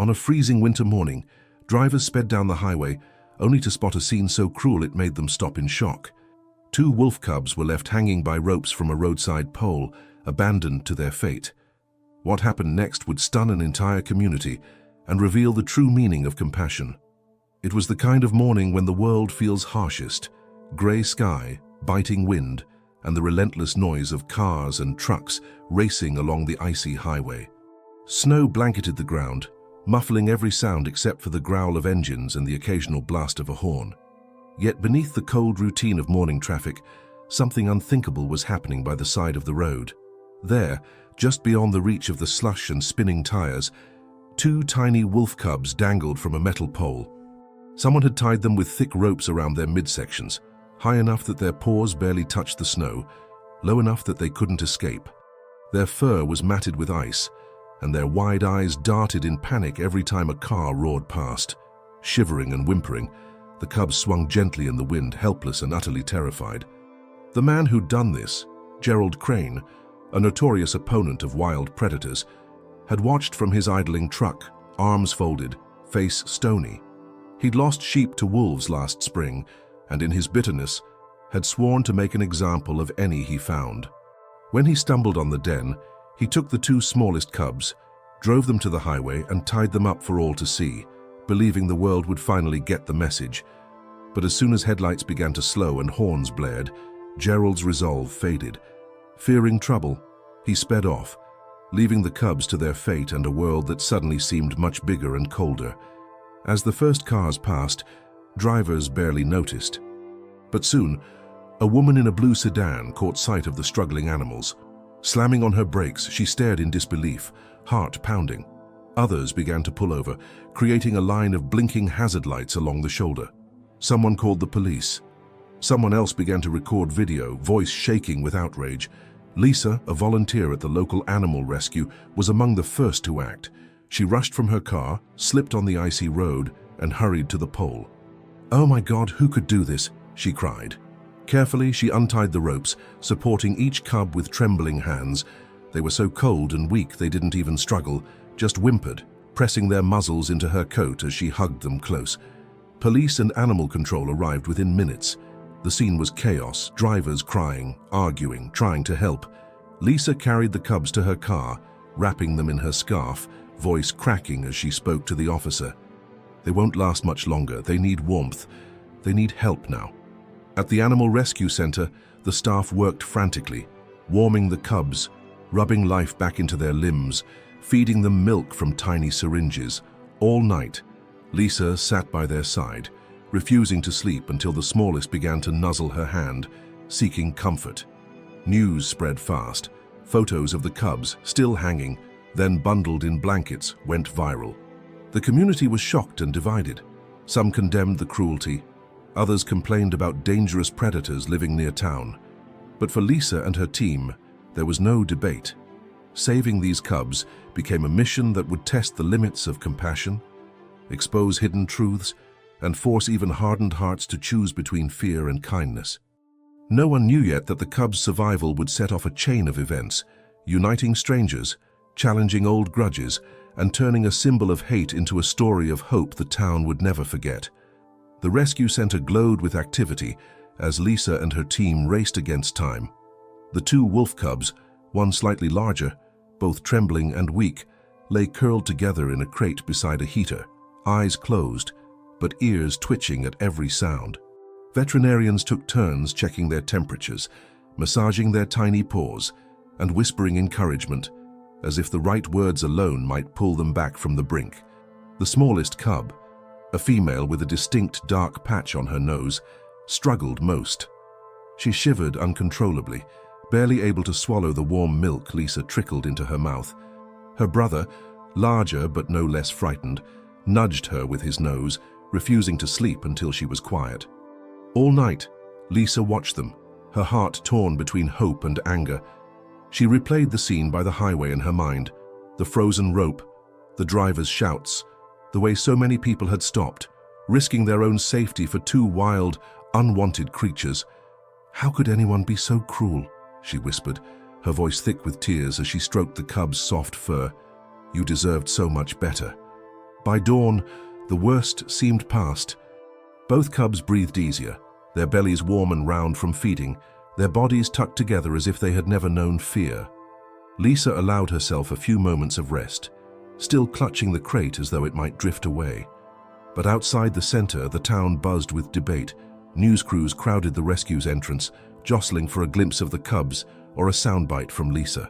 On a freezing winter morning, drivers sped down the highway, only to spot a scene so cruel it made them stop in shock. Two wolf cubs were left hanging by ropes from a roadside pole, abandoned to their fate. What happened next would stun an entire community and reveal the true meaning of compassion. It was the kind of morning when the world feels harshest: grey sky, biting wind, and the relentless noise of cars and trucks racing along the icy highway. Snow blanketed the ground, muffling every sound except for the growl of engines and the occasional blast of a horn. Yet beneath the cold routine of morning traffic, something unthinkable was happening by the side of the road. There, just beyond the reach of the slush and spinning tires, two tiny wolf cubs dangled from a metal pole. Someone had tied them with thick ropes around their midsections, high enough that their paws barely touched the snow, low enough that they couldn't escape. Their fur was matted with ice, and their wide eyes darted in panic every time a car roared past. Shivering and whimpering, the cubs swung gently in the wind, helpless and utterly terrified. The man who'd done this, Gerald Crane, a notorious opponent of wild predators, had watched from his idling truck, arms folded, face stony. He'd lost sheep to wolves last spring, and in his bitterness, had sworn to make an example of any he found. When he stumbled on the den, he took the two smallest cubs, drove them to the highway and tied them up for all to see, believing the world would finally get the message. But as soon as headlights began to slow and horns blared, Gerald's resolve faded. Fearing trouble, he sped off, leaving the cubs to their fate and a world that suddenly seemed much bigger and colder. As the first cars passed, drivers barely noticed. But soon, a woman in a blue sedan caught sight of the struggling animals. Slamming on her brakes, she stared in disbelief, heart pounding. Others began to pull over, creating a line of blinking hazard lights along the shoulder. Someone called the police. Someone else began to record video, voice shaking with outrage. Lisa, a volunteer at the local animal rescue, was among the first to act. She rushed from her car, slipped on the icy road, and hurried to the pole. "Oh my God, who could do this?" she cried. Carefully, she untied the ropes, supporting each cub with trembling hands. They were so cold and weak they didn't even struggle, just whimpered, pressing their muzzles into her coat as she hugged them close. Police and animal control arrived within minutes. The scene was chaos, drivers crying, arguing, trying to help. Lisa carried the cubs to her car, wrapping them in her scarf, voice cracking as she spoke to the officer. "They won't last much longer. They need warmth. They need help now." At the animal rescue center, the staff worked frantically, warming the cubs, rubbing life back into their limbs, feeding them milk from tiny syringes. All night, Lisa sat by their side, refusing to sleep until the smallest began to nuzzle her hand, seeking comfort. News spread fast. Photos of the cubs, still hanging, then bundled in blankets, went viral. The community was shocked and divided. Some condemned the cruelty. Others complained about dangerous predators living near town. But for Lisa and her team, there was no debate. Saving these cubs became a mission that would test the limits of compassion, expose hidden truths, and force even hardened hearts to choose between fear and kindness. No one knew yet that the cubs' survival would set off a chain of events, uniting strangers, challenging old grudges, and turning a symbol of hate into a story of hope the town would never forget. The rescue center glowed with activity as Lisa and her team raced against time. The two wolf cubs, one slightly larger, both trembling and weak, lay curled together in a crate beside a heater, eyes closed, but ears twitching at every sound. Veterinarians took turns checking their temperatures, massaging their tiny paws, and whispering encouragement, as if the right words alone might pull them back from the brink. The smallest cub, a female with a distinct dark patch on her nose, struggled most. She shivered uncontrollably, barely able to swallow the warm milk Lisa trickled into her mouth. Her brother, larger but no less frightened, nudged her with his nose, refusing to sleep until she was quiet. All night, Lisa watched them, her heart torn between hope and anger. She replayed the scene by the highway in her mind, the frozen rope, the driver's shouts, the way so many people had stopped, risking their own safety for two wild, unwanted creatures. "How could anyone be so cruel?" she whispered, her voice thick with tears as she stroked the cub's soft fur. "You deserved so much better." By dawn, the worst seemed past. Both cubs breathed easier, their bellies warm and round from feeding, their bodies tucked together as if they had never known fear. Lisa allowed herself a few moments of rest, still clutching the crate as though it might drift away. But outside the center, the town buzzed with debate. News crews crowded the rescue's entrance, jostling for a glimpse of the cubs or a soundbite from Lisa.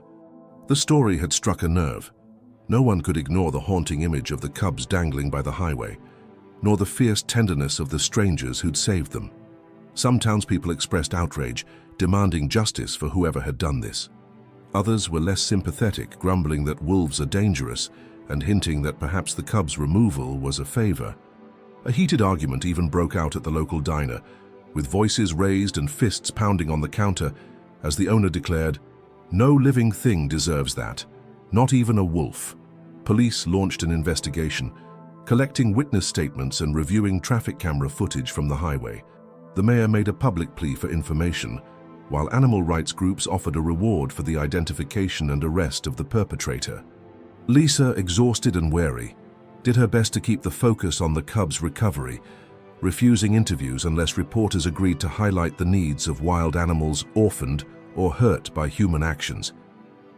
The story had struck a nerve. No one could ignore the haunting image of the cubs dangling by the highway, nor the fierce tenderness of the strangers who'd saved them. Some townspeople expressed outrage, demanding justice for whoever had done this. Others were less sympathetic, grumbling that wolves are dangerous and hinting that perhaps the cubs' removal was a favor. A heated argument even broke out at the local diner, with voices raised and fists pounding on the counter as the owner declared, "No living thing deserves that, not even a wolf." Police launched an investigation, collecting witness statements and reviewing traffic camera footage from the highway. The mayor made a public plea for information, while animal rights groups offered a reward for the identification and arrest of the perpetrator. Lisa, exhausted and wary, did her best to keep the focus on the cubs' recovery, refusing interviews unless reporters agreed to highlight the needs of wild animals orphaned or hurt by human actions.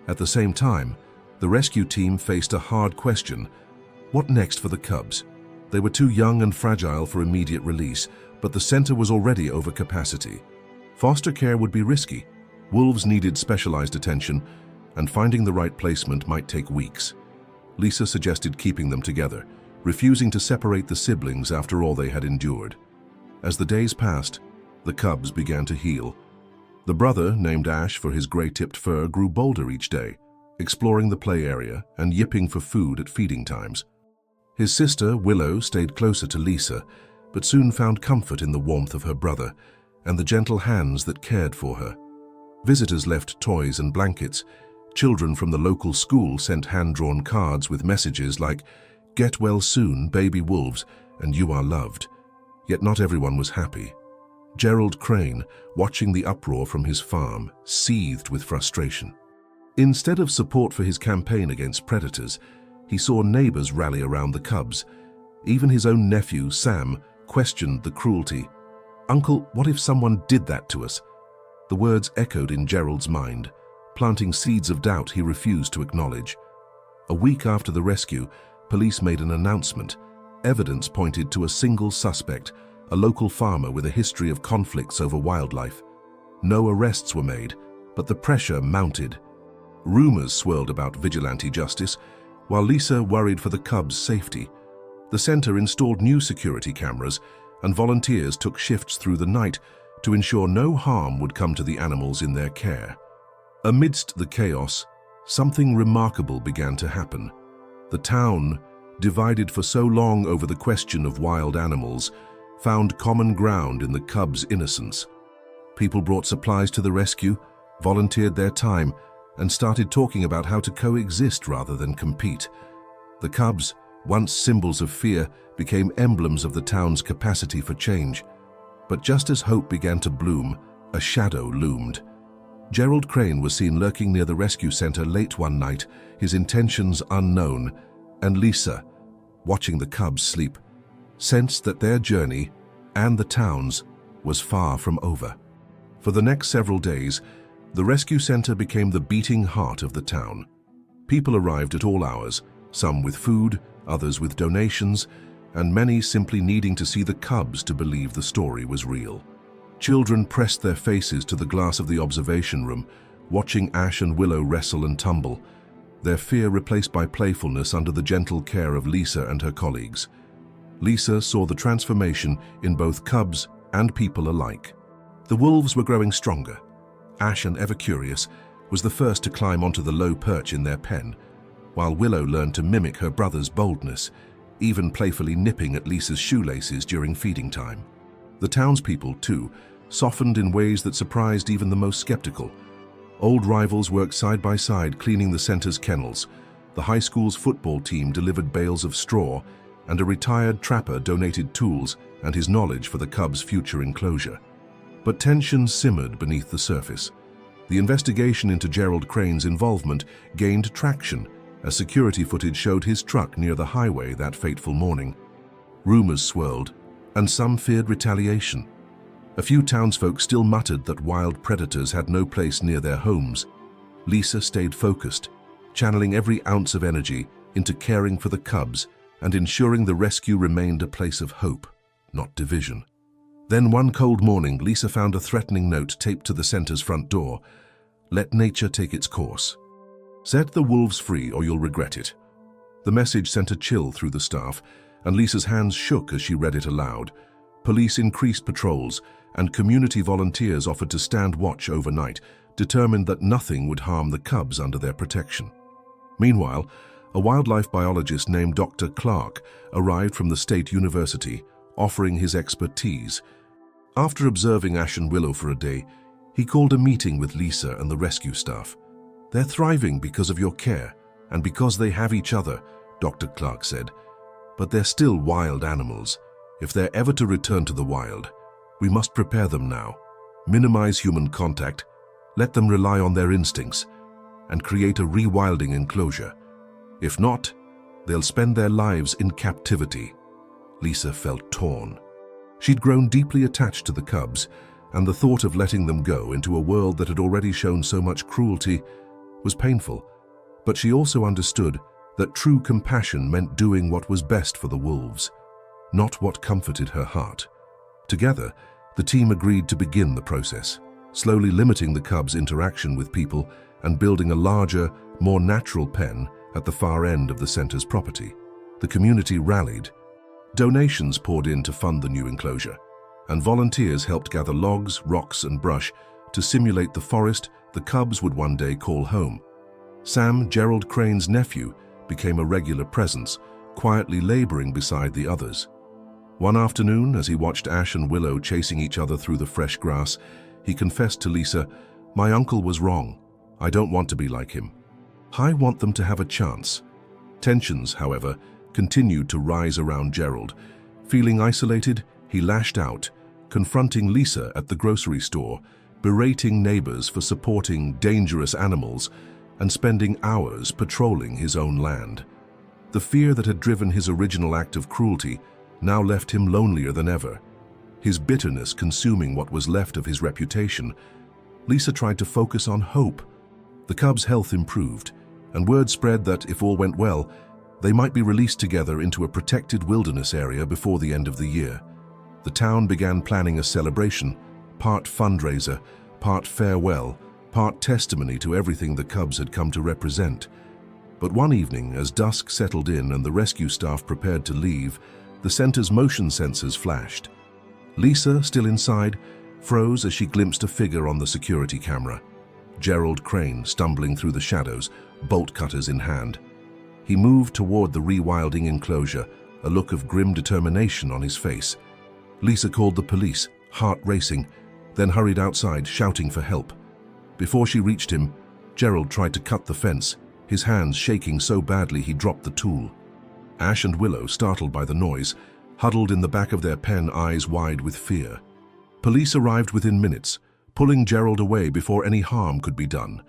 At the same time, the rescue team faced a hard question. What next for the cubs? They were too young and fragile for immediate release, but the center was already over capacity. Foster care would be risky. Wolves needed specialized attention, and finding the right placement might take weeks. Lisa suggested keeping them together, refusing to separate the siblings after all they had endured. As the days passed, the cubs began to heal. The brother, named Ash for his gray-tipped fur, grew bolder each day, exploring the play area and yipping for food at feeding times. His sister, Willow, stayed closer to Lisa, but soon found comfort in the warmth of her brother and the gentle hands that cared for her. Visitors left toys and blankets. Children from the local school sent hand-drawn cards with messages like, "Get well soon, baby wolves, and you are loved." Yet not everyone was happy. Gerald Crane, watching the uproar from his farm, seethed with frustration. Instead of support for his campaign against predators, he saw neighbors rally around the cubs. Even his own nephew, Sam, questioned the cruelty. "Uncle, what if someone did that to us?" The words echoed in Gerald's mind, planting seeds of doubt he refused to acknowledge. A week after the rescue, police made an announcement. Evidence pointed to a single suspect, a local farmer with a history of conflicts over wildlife. No arrests were made, but the pressure mounted. Rumors swirled about vigilante justice, while Lisa worried for the cubs' safety. The center installed new security cameras, and volunteers took shifts through the night to ensure no harm would come to the animals in their care. Amidst the chaos, something remarkable began to happen. The town, divided for so long over the question of wild animals, found common ground in the cubs' innocence. People brought supplies to the rescue, volunteered their time, and started talking about how to coexist rather than compete. The cubs, once symbols of fear, became emblems of the town's capacity for change. But just as hope began to bloom, a shadow loomed. Gerald Crane was seen lurking near the rescue center late one night, his intentions unknown, and Lisa, watching the cubs sleep, sensed that their journey, and the town's, was far from over. For the next several days, the rescue center became the beating heart of the town. People arrived at all hours, some with food, others with donations, and many simply needing to see the cubs to believe the story was real. Children pressed their faces to the glass of the observation room, watching Ash and Willow wrestle and tumble, their fear replaced by playfulness under the gentle care of Lisa and her colleagues. Lisa saw the transformation in both cubs and people alike. The wolves were growing stronger. Ash, and ever curious, was the first to climb onto the low perch in their pen, while Willow learned to mimic her brother's boldness, even playfully nipping at Lisa's shoelaces during feeding time. The townspeople, too, softened in ways that surprised even the most skeptical. Old rivals worked side by side cleaning the center's kennels. The high school's football team delivered bales of straw, and a retired trapper donated tools and his knowledge for the cubs' future enclosure. But tension simmered beneath the surface. The investigation into Gerald Crane's involvement gained traction, as security footage showed his truck near the highway that fateful morning. Rumors swirled, and some feared retaliation. A few townsfolk still muttered that wild predators had no place near their homes. Lisa stayed focused, channeling every ounce of energy into caring for the cubs and ensuring the rescue remained a place of hope, not division. Then one cold morning, Lisa found a threatening note taped to the center's front door. "Let nature take its course. Set the wolves free or you'll regret it." The message sent a chill through the staff, and Lisa's hands shook as she read it aloud. Police increased patrols, and community volunteers offered to stand watch overnight, determined that nothing would harm the cubs under their protection. Meanwhile, a wildlife biologist named Dr. Clark arrived from the state university, offering his expertise. After observing Ash and Willow for a day, he called a meeting with Lisa and the rescue staff. "They're thriving because of your care, and because they have each other," Dr. Clark said. "But they're still wild animals. If they're ever to return to the wild, we must prepare them now. Minimize human contact, let them rely on their instincts, and create a rewilding enclosure. If not, they'll spend their lives in captivity." Lisa felt torn. She'd grown deeply attached to the cubs, and the thought of letting them go into a world that had already shown so much cruelty was painful. But she also understood that true compassion meant doing what was best for the wolves, not what comforted her heart. Together, the team agreed to begin the process, slowly limiting the cubs' interaction with people and building a larger, more natural pen at the far end of the center's property. The community rallied. Donations poured in to fund the new enclosure, and volunteers helped gather logs, rocks, and brush to simulate the forest the cubs would one day call home. Sam, Gerald Crane's nephew, became a regular presence, quietly laboring beside the others. One afternoon, as he watched Ash and Willow chasing each other through the fresh grass, he confessed to Lisa, "My uncle was wrong. I don't want to be like him. I want them to have a chance." Tensions, however, continued to rise around Gerald. Feeling isolated, he lashed out, confronting Lisa at the grocery store, berating neighbors for supporting dangerous animals, and spending hours patrolling his own land. The fear that had driven his original act of cruelty now left him lonelier than ever, his bitterness consuming what was left of his reputation. Lisa tried to focus on hope. The cubs' health improved, and word spread that, if all went well, they might be released together into a protected wilderness area before the end of the year. The town began planning a celebration, part fundraiser, part farewell, part testimony to everything the cubs had come to represent. But one evening, as dusk settled in and the rescue staff prepared to leave, the center's motion sensors flashed. Lisa, still inside, froze as she glimpsed a figure on the security camera. Gerald Crane, stumbling through the shadows, bolt cutters in hand. He moved toward the rewilding enclosure, a look of grim determination on his face. Lisa called the police, heart racing, then hurried outside, shouting for help. Before she reached him, Gerald tried to cut the fence, his hands shaking so badly he dropped the tool. Ash and Willow, startled by the noise, huddled in the back of their pen, eyes wide with fear. Police arrived within minutes, pulling Gerald away before any harm could be done.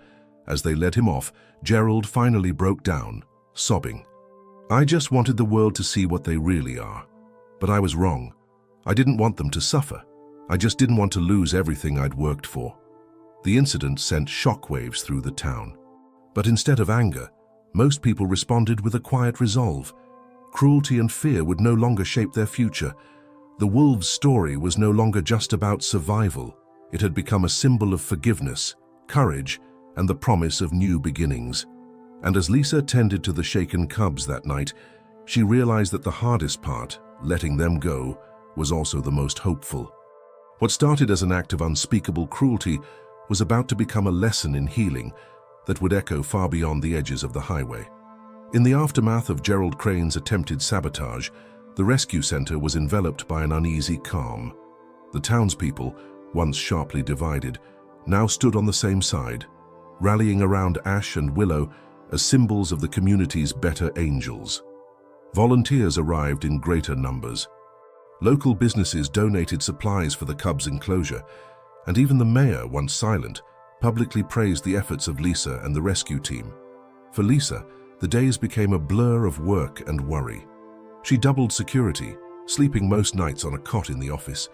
As they led him off, Gerald finally broke down, sobbing. "I just wanted the world to see what they really are. But I was wrong. I didn't want them to suffer. I just didn't want to lose everything I'd worked for." The incident sent shockwaves through the town. But instead of anger, most people responded with a quiet resolve. Cruelty and fear would no longer shape their future. The wolves' story was no longer just about survival. It had become a symbol of forgiveness, courage, and the promise of new beginnings. And as Lisa tended to the shaken cubs that night, she realized that the hardest part, letting them go, was also the most hopeful. What started as an act of unspeakable cruelty was about to become a lesson in healing that would echo far beyond the edges of the highway. In the aftermath of Gerald Crane's attempted sabotage, the rescue center was enveloped by an uneasy calm. The townspeople, once sharply divided, now stood on the same side, rallying around Ash and Willow as symbols of the community's better angels. Volunteers arrived in greater numbers. Local businesses donated supplies for the cubs' enclosure, and even the mayor, once silent, publicly praised the efforts of Lisa and the rescue team. For Lisa, The days became a blur of work and worry. She doubled security, sleeping most nights on a cot in the office,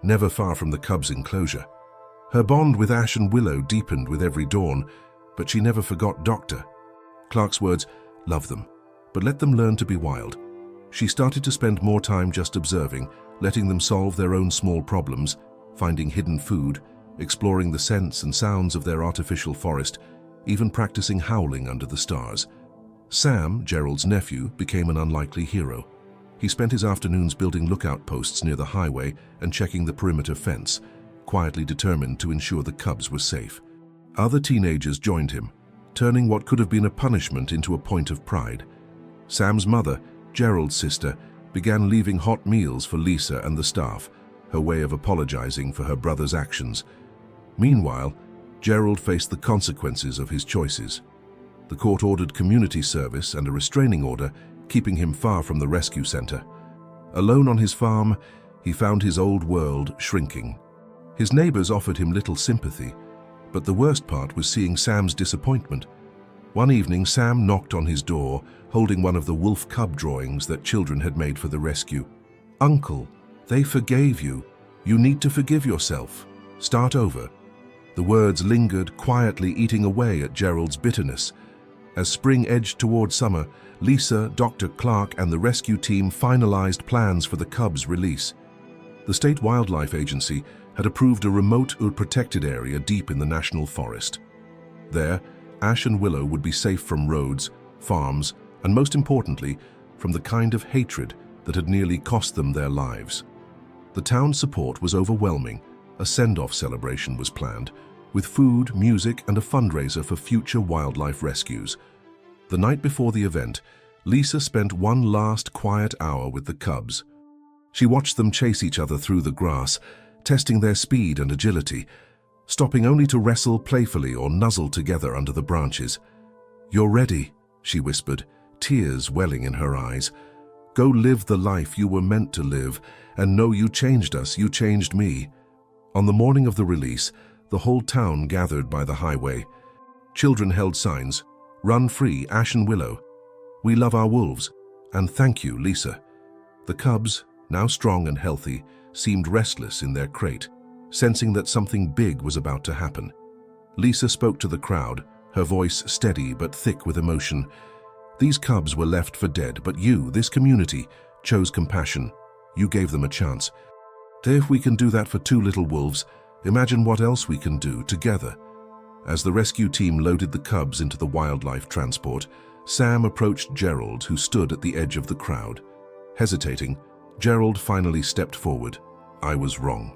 never far from the cubs' enclosure. Her bond with Ash and Willow deepened with every dawn, but she never forgot Dr. Clark's words, "Love them, but let them learn to be wild." She started to spend more time just observing, letting them solve their own small problems, finding hidden food, exploring the scents and sounds of their artificial forest, even practicing howling under the stars. Sam, Gerald's nephew, became an unlikely hero. He spent his afternoons building lookout posts near the highway and checking the perimeter fence, quietly determined to ensure the cubs were safe. Other teenagers joined him, turning what could have been a punishment into a point of pride. Sam's mother, Gerald's sister, began leaving hot meals for Lisa and the staff, her way of apologizing for her brother's actions. Meanwhile, Gerald faced the consequences of his choices. The court ordered community service and a restraining order, keeping him far from the rescue center. Alone on his farm, he found his old world shrinking. His neighbors offered him little sympathy, but the worst part was seeing Sam's disappointment. One evening, Sam knocked on his door, holding one of the wolf cub drawings that children had made for the rescue. "Uncle, they forgave you. You need to forgive yourself. Start over." The words lingered, quietly eating away at Gerald's bitterness. As spring edged toward summer, Lisa, Dr. Clark, and the rescue team finalized plans for the cubs' release. The State Wildlife Agency had approved a remote, protected area deep in the national forest. There, Ash and Willow would be safe from roads, farms, and most importantly, from the kind of hatred that had nearly cost them their lives. The town's support was overwhelming. A send-off celebration was planned, with food, music, and a fundraiser for future wildlife rescues. The night before the event, Lisa spent one last quiet hour with the cubs. She watched them chase each other through the grass, testing their speed and agility, stopping only to wrestle playfully or nuzzle together under the branches. "You're ready," she whispered, tears welling in her eyes. "Go live the life you were meant to live, and know you changed us, you changed me." On the morning of the release, the whole town gathered by the highway. Children held signs, "Run free, Ash and Willow. We love our wolves, and thank you, Lisa." The cubs, now strong and healthy, seemed restless in their crate, sensing that something big was about to happen. Lisa spoke to the crowd, her voice steady but thick with emotion. "These cubs were left for dead, but you, this community, chose compassion. You gave them a chance. If we can do that for two little wolves, imagine what else we can do together." As the rescue team loaded the cubs into the wildlife transport, Sam approached Gerald, who stood at the edge of the crowd. Hesitating, Gerald finally stepped forward. "I was wrong.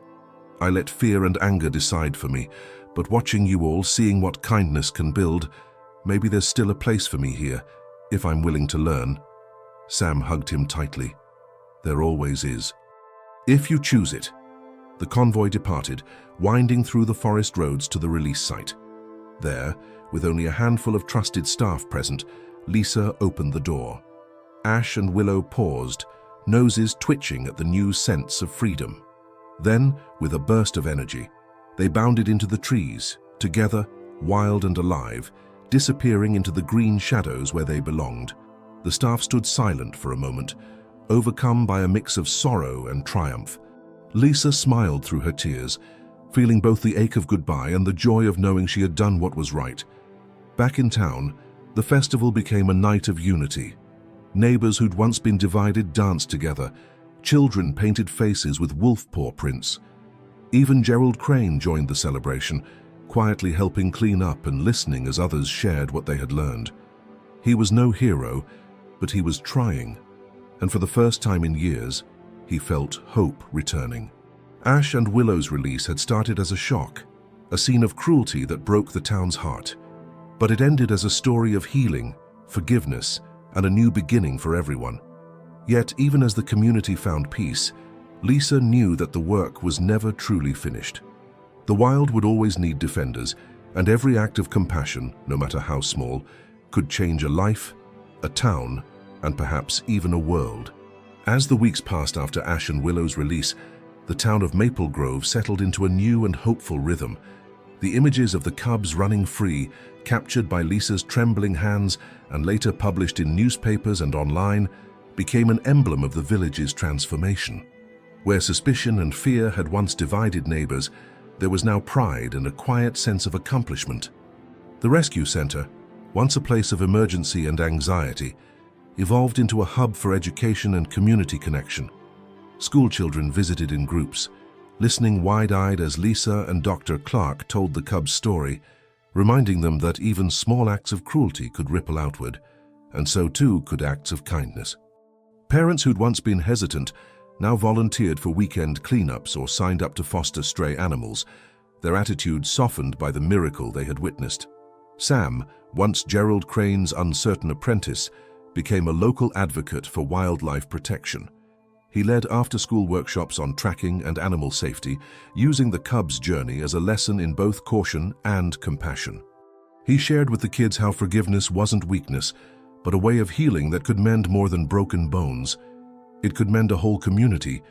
I let fear and anger decide for me, but watching you all, seeing what kindness can build, maybe there's still a place for me here, if I'm willing to learn." Sam hugged him tightly. "There always is. If you choose it." The convoy departed, winding through the forest roads to the release site. There, with only a handful of trusted staff present, Lisa opened the door. Ash and Willow paused, noses twitching at the new sense of freedom. Then, with a burst of energy, they bounded into the trees, together, wild and alive, disappearing into the green shadows where they belonged. The staff stood silent for a moment, overcome by a mix of sorrow and triumph. Lisa smiled through her tears, feeling both the ache of goodbye and the joy of knowing she had done what was right. Back in town, the festival became a night of unity. Neighbors who'd once been divided danced together. Children painted faces with wolf paw prints. Even Gerald Crane joined the celebration, quietly helping clean up and listening as others shared what they had learned. He was no hero, but he was trying, and for the first time in years, he felt hope returning. Ash and Willow's release had started as a shock, a scene of cruelty that broke the town's heart. But it ended as a story of healing, forgiveness, and a new beginning for everyone. Yet, even as the community found peace, Lisa knew that the work was never truly finished. The wild would always need defenders, and every act of compassion, no matter how small, could change a life, a town, and perhaps even a world. As the weeks passed after Ash and Willow's release, the town of Maple Grove settled into a new and hopeful rhythm. The images of the cubs running free, captured by Lisa's trembling hands and later published in newspapers and online, became an emblem of the village's transformation. Where suspicion and fear had once divided neighbors, there was now pride and a quiet sense of accomplishment. The rescue center, once a place of emergency and anxiety, evolved into a hub for education and community connection. Schoolchildren visited in groups, listening wide-eyed as Lisa and Dr. Clark told the cubs' story, reminding them that even small acts of cruelty could ripple outward, and so too could acts of kindness. Parents who'd once been hesitant now volunteered for weekend cleanups or signed up to foster stray animals, their attitudes softened by the miracle they had witnessed. Sam, once Gerald Crane's uncertain apprentice, became a local advocate for wildlife protection. He led after-school workshops on tracking and animal safety, using the cubs' journey as a lesson in both caution and compassion. He shared with the kids how forgiveness wasn't weakness, but a way of healing that could mend more than broken bones. It could mend a whole community.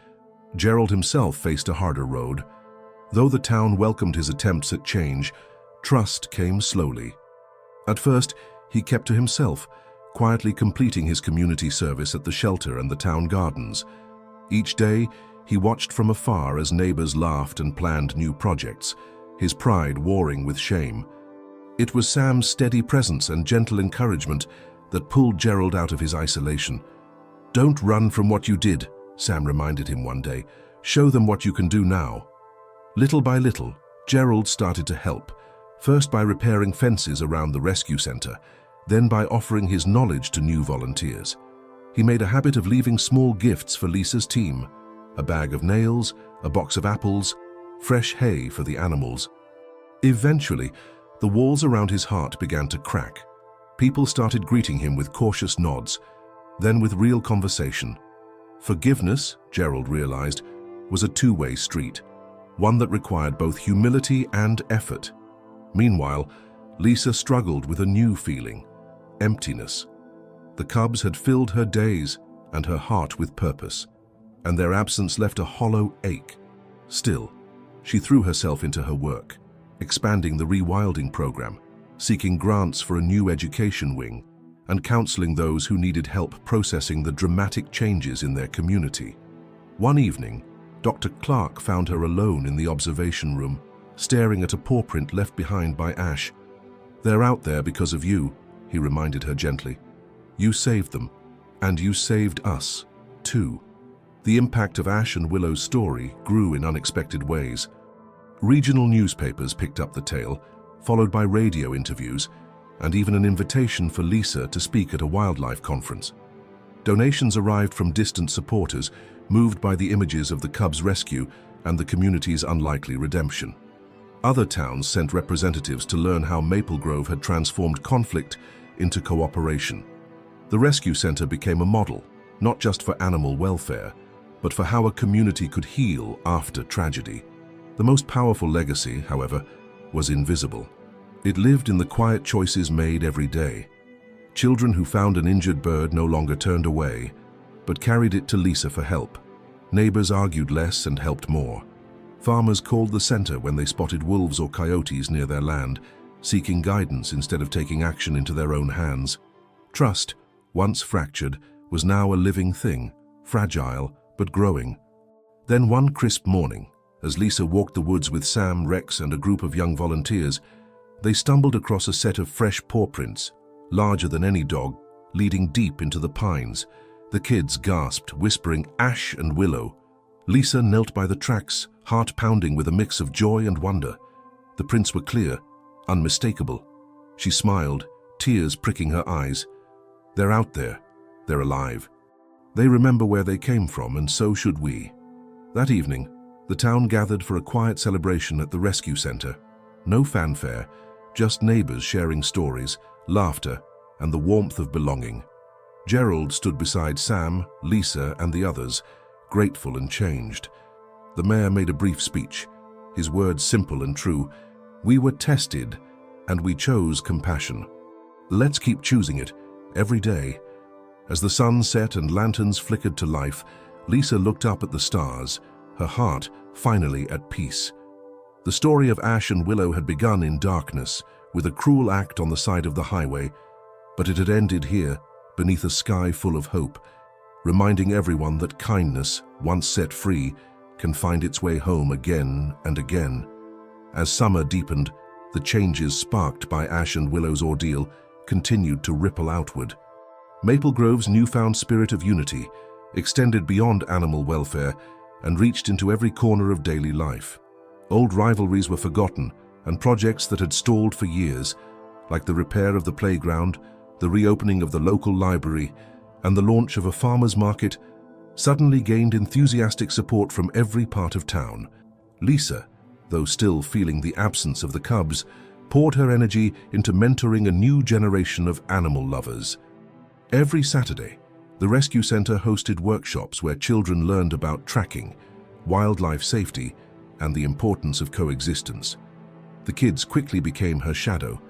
Gerald himself faced a harder road. Though the town welcomed his attempts at change, trust came slowly. At first, he kept to himself, quietly completing his community service at the shelter and the town gardens. Each day, he watched from afar as neighbors laughed and planned new projects, his pride warring with shame. It was Sam's steady presence and gentle encouragement that pulled Gerald out of his isolation. "Don't run from what you did," Sam reminded him one day. "Show them what you can do now." Little by little, Gerald started to help, first by repairing fences around the rescue center, then by offering his knowledge to new volunteers. He made a habit of leaving small gifts for Lisa's team: a bag of nails, a box of apples, fresh hay for the animals. Eventually, the walls around his heart began to crack. People started greeting him with cautious nods, then with real conversation. Forgiveness, Gerald realized, was a two-way street, one that required both humility and effort. Meanwhile, Lisa struggled with a new feeling: emptiness. The cubs had filled her days and her heart with purpose, and their absence left a hollow ache. Still, she threw herself into her work, expanding the rewilding program, seeking grants for a new education wing, and counseling those who needed help processing the dramatic changes in their community. One evening, Dr. Clark found her alone in the observation room, staring at a paw print left behind by Ash. "They're out there because of you," he reminded her gently. "You saved them, and you saved us, too." The impact of Ash and Willow's story grew in unexpected ways. Regional newspapers picked up the tale, followed by radio interviews, and even an invitation for Lisa to speak at a wildlife conference. Donations arrived from distant supporters, moved by the images of the cubs' rescue and the community's unlikely redemption. Other towns sent representatives to learn how Maple Grove had transformed conflict into cooperation. The rescue center became a model, not just for animal welfare, but for how a community could heal after tragedy. The most powerful legacy, however, was invisible. It lived in the quiet choices made every day. Children who found an injured bird no longer turned away, but carried it to Lisa for help. Neighbors argued less and helped more. Farmers called the center when they spotted wolves or coyotes near their land, seeking guidance instead of taking action into their own hands. Trust, once fractured, was now a living thing, fragile but growing. Then one crisp morning, as Lisa walked the woods with Sam, Rex, and a group of young volunteers, they stumbled across a set of fresh paw prints, larger than any dog, leading deep into the pines. The kids gasped, whispering Ash and Willow. Lisa knelt by the tracks, heart pounding with a mix of joy and wonder. The prints were clear, unmistakable. She smiled, tears pricking her eyes. "They're out there. They're alive. They remember where they came from, and so should we." That evening, the town gathered for a quiet celebration at the rescue center. No fanfare, just neighbors sharing stories, laughter, and the warmth of belonging. Gerald stood beside Sam, Lisa, and the others, grateful and changed. The mayor made a brief speech, his words simple and true. "We were tested, and we chose compassion. Let's keep choosing it, every day." As the sun set and lanterns flickered to life, Lisa looked up at the stars, her heart finally at peace. The story of Ash and Willow had begun in darkness, with a cruel act on the side of the highway, but it had ended here, beneath a sky full of hope, reminding everyone that kindness, once set free, can find its way home again and again. As summer deepened, the changes sparked by Ash and Willow's ordeal continued to ripple outward. Maple Grove's newfound spirit of unity extended beyond animal welfare and reached into every corner of daily life. Old rivalries were forgotten, and projects that had stalled for years, like the repair of the playground, the reopening of the local library, and the launch of a farmer's market, suddenly gained enthusiastic support from every part of town. Lisa, though still feeling the absence of the cubs, poured her energy into mentoring a new generation of animal lovers. Every Saturday, the rescue center hosted workshops where children learned about tracking, wildlife safety, and the importance of coexistence. The kids quickly became her shadow,